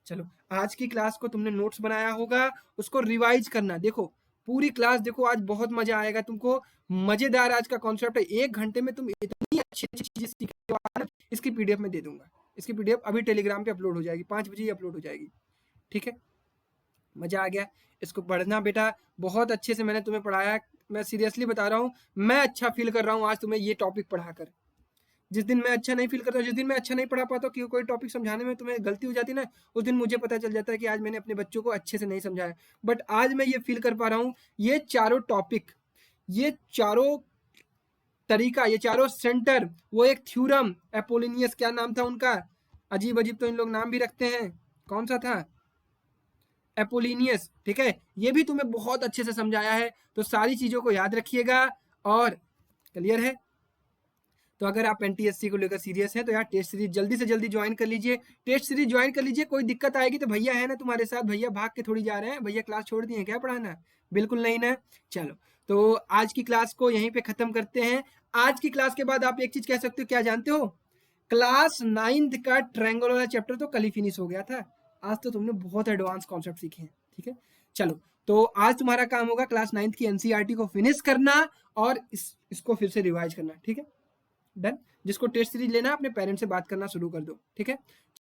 चलो, आज की क्लास को तुमने नोट्स बनाया होगा, उसको रिवाइज करना। देखो पूरी क्लास देखो, आज बहुत मजा आएगा तुमको। मजेदार आज का कॉन्सेप्ट है। 1 घंटे में तुम इतनी अच्छी अच्छी चीजें सीखने वाले। इसकी पीडीएफ में दे दूंगा। इसकी पीडीएफ अभी टेलीग्राम पे अपलोड हो जाएगी, 5 बजे ही अपलोड हो जाएगी। ठीक है, मजा आ गया? इसको पढ़ना बेटा, बहुत अच्छे से मैंने तुम्हें पढ़ाया। मैं सीरियसली बता रहा हूँ, मैं अच्छा फील कर रहा हूँ आज तुम्हें ये टॉपिक पढ़ाकर। जिस दिन मैं अच्छा नहीं फील करता, जिस दिन मैं अच्छा नहीं पढ़ा पाता कि कोई टॉपिक समझाने में तुम्हें गलती हो जाती ना, उस दिन मुझे पता चल जाता है कि आज मैंने अपने बच्चों को अच्छे से नहीं समझाया। बट आज मैं ये फील कर पा रहा हूँ, ये चारों टॉपिक, ये चारों तरीका, ये चारों सेंटर, वो एक थ्योरम, एपोलिनियस क्या नाम था उनका, अजीब अजीब तो इन लोग नाम भी रखते हैं, कौन सा था, एपोलिनियस। ठीक है, ये भी तुम्हें बहुत अच्छे से समझाया है। तो सारी चीजों को याद रखिएगा। और क्लियर है? तो अगर आप एनटीएससी को लेकर सीरियस हैं तो यार टेस्ट सीरीज जल्दी से जल्दी ज्वाइन कर लीजिए। टेस्ट सीरीज ज्वाइन कर लीजिए। कोई दिक्कत आएगी तो भैया है ना तुम्हारे साथ, भैया भाग के थोड़ी जा रहे हैं, भैया क्लास छोड़ दिए हैं क्या पढ़ाना? बिल्कुल नहीं ना। चलो, तो आज की क्लास को यहीं पे खत्म करते हैं। आज की क्लास के बाद आप एक चीज कह सकते हो, क्या जानते हो, क्लास 9th का ट्रायंगल वाला चैप्टर तो कल ही फिनिश हो गया था। आज तो तुमने बहुत एडवांस कॉन्सेप्ट सीखे हैं। ठीक है, चलो, तो आज तुम्हारा काम होगा क्लास 9th की एनसीईआरटी को फिनिश करना और इसको फिर से रिवाइज करना। ठीक है, डन। जिसको टेस्ट सीरीज लेना है अपने पेरेंट्स से बात करना शुरू कर दो। ठीक है,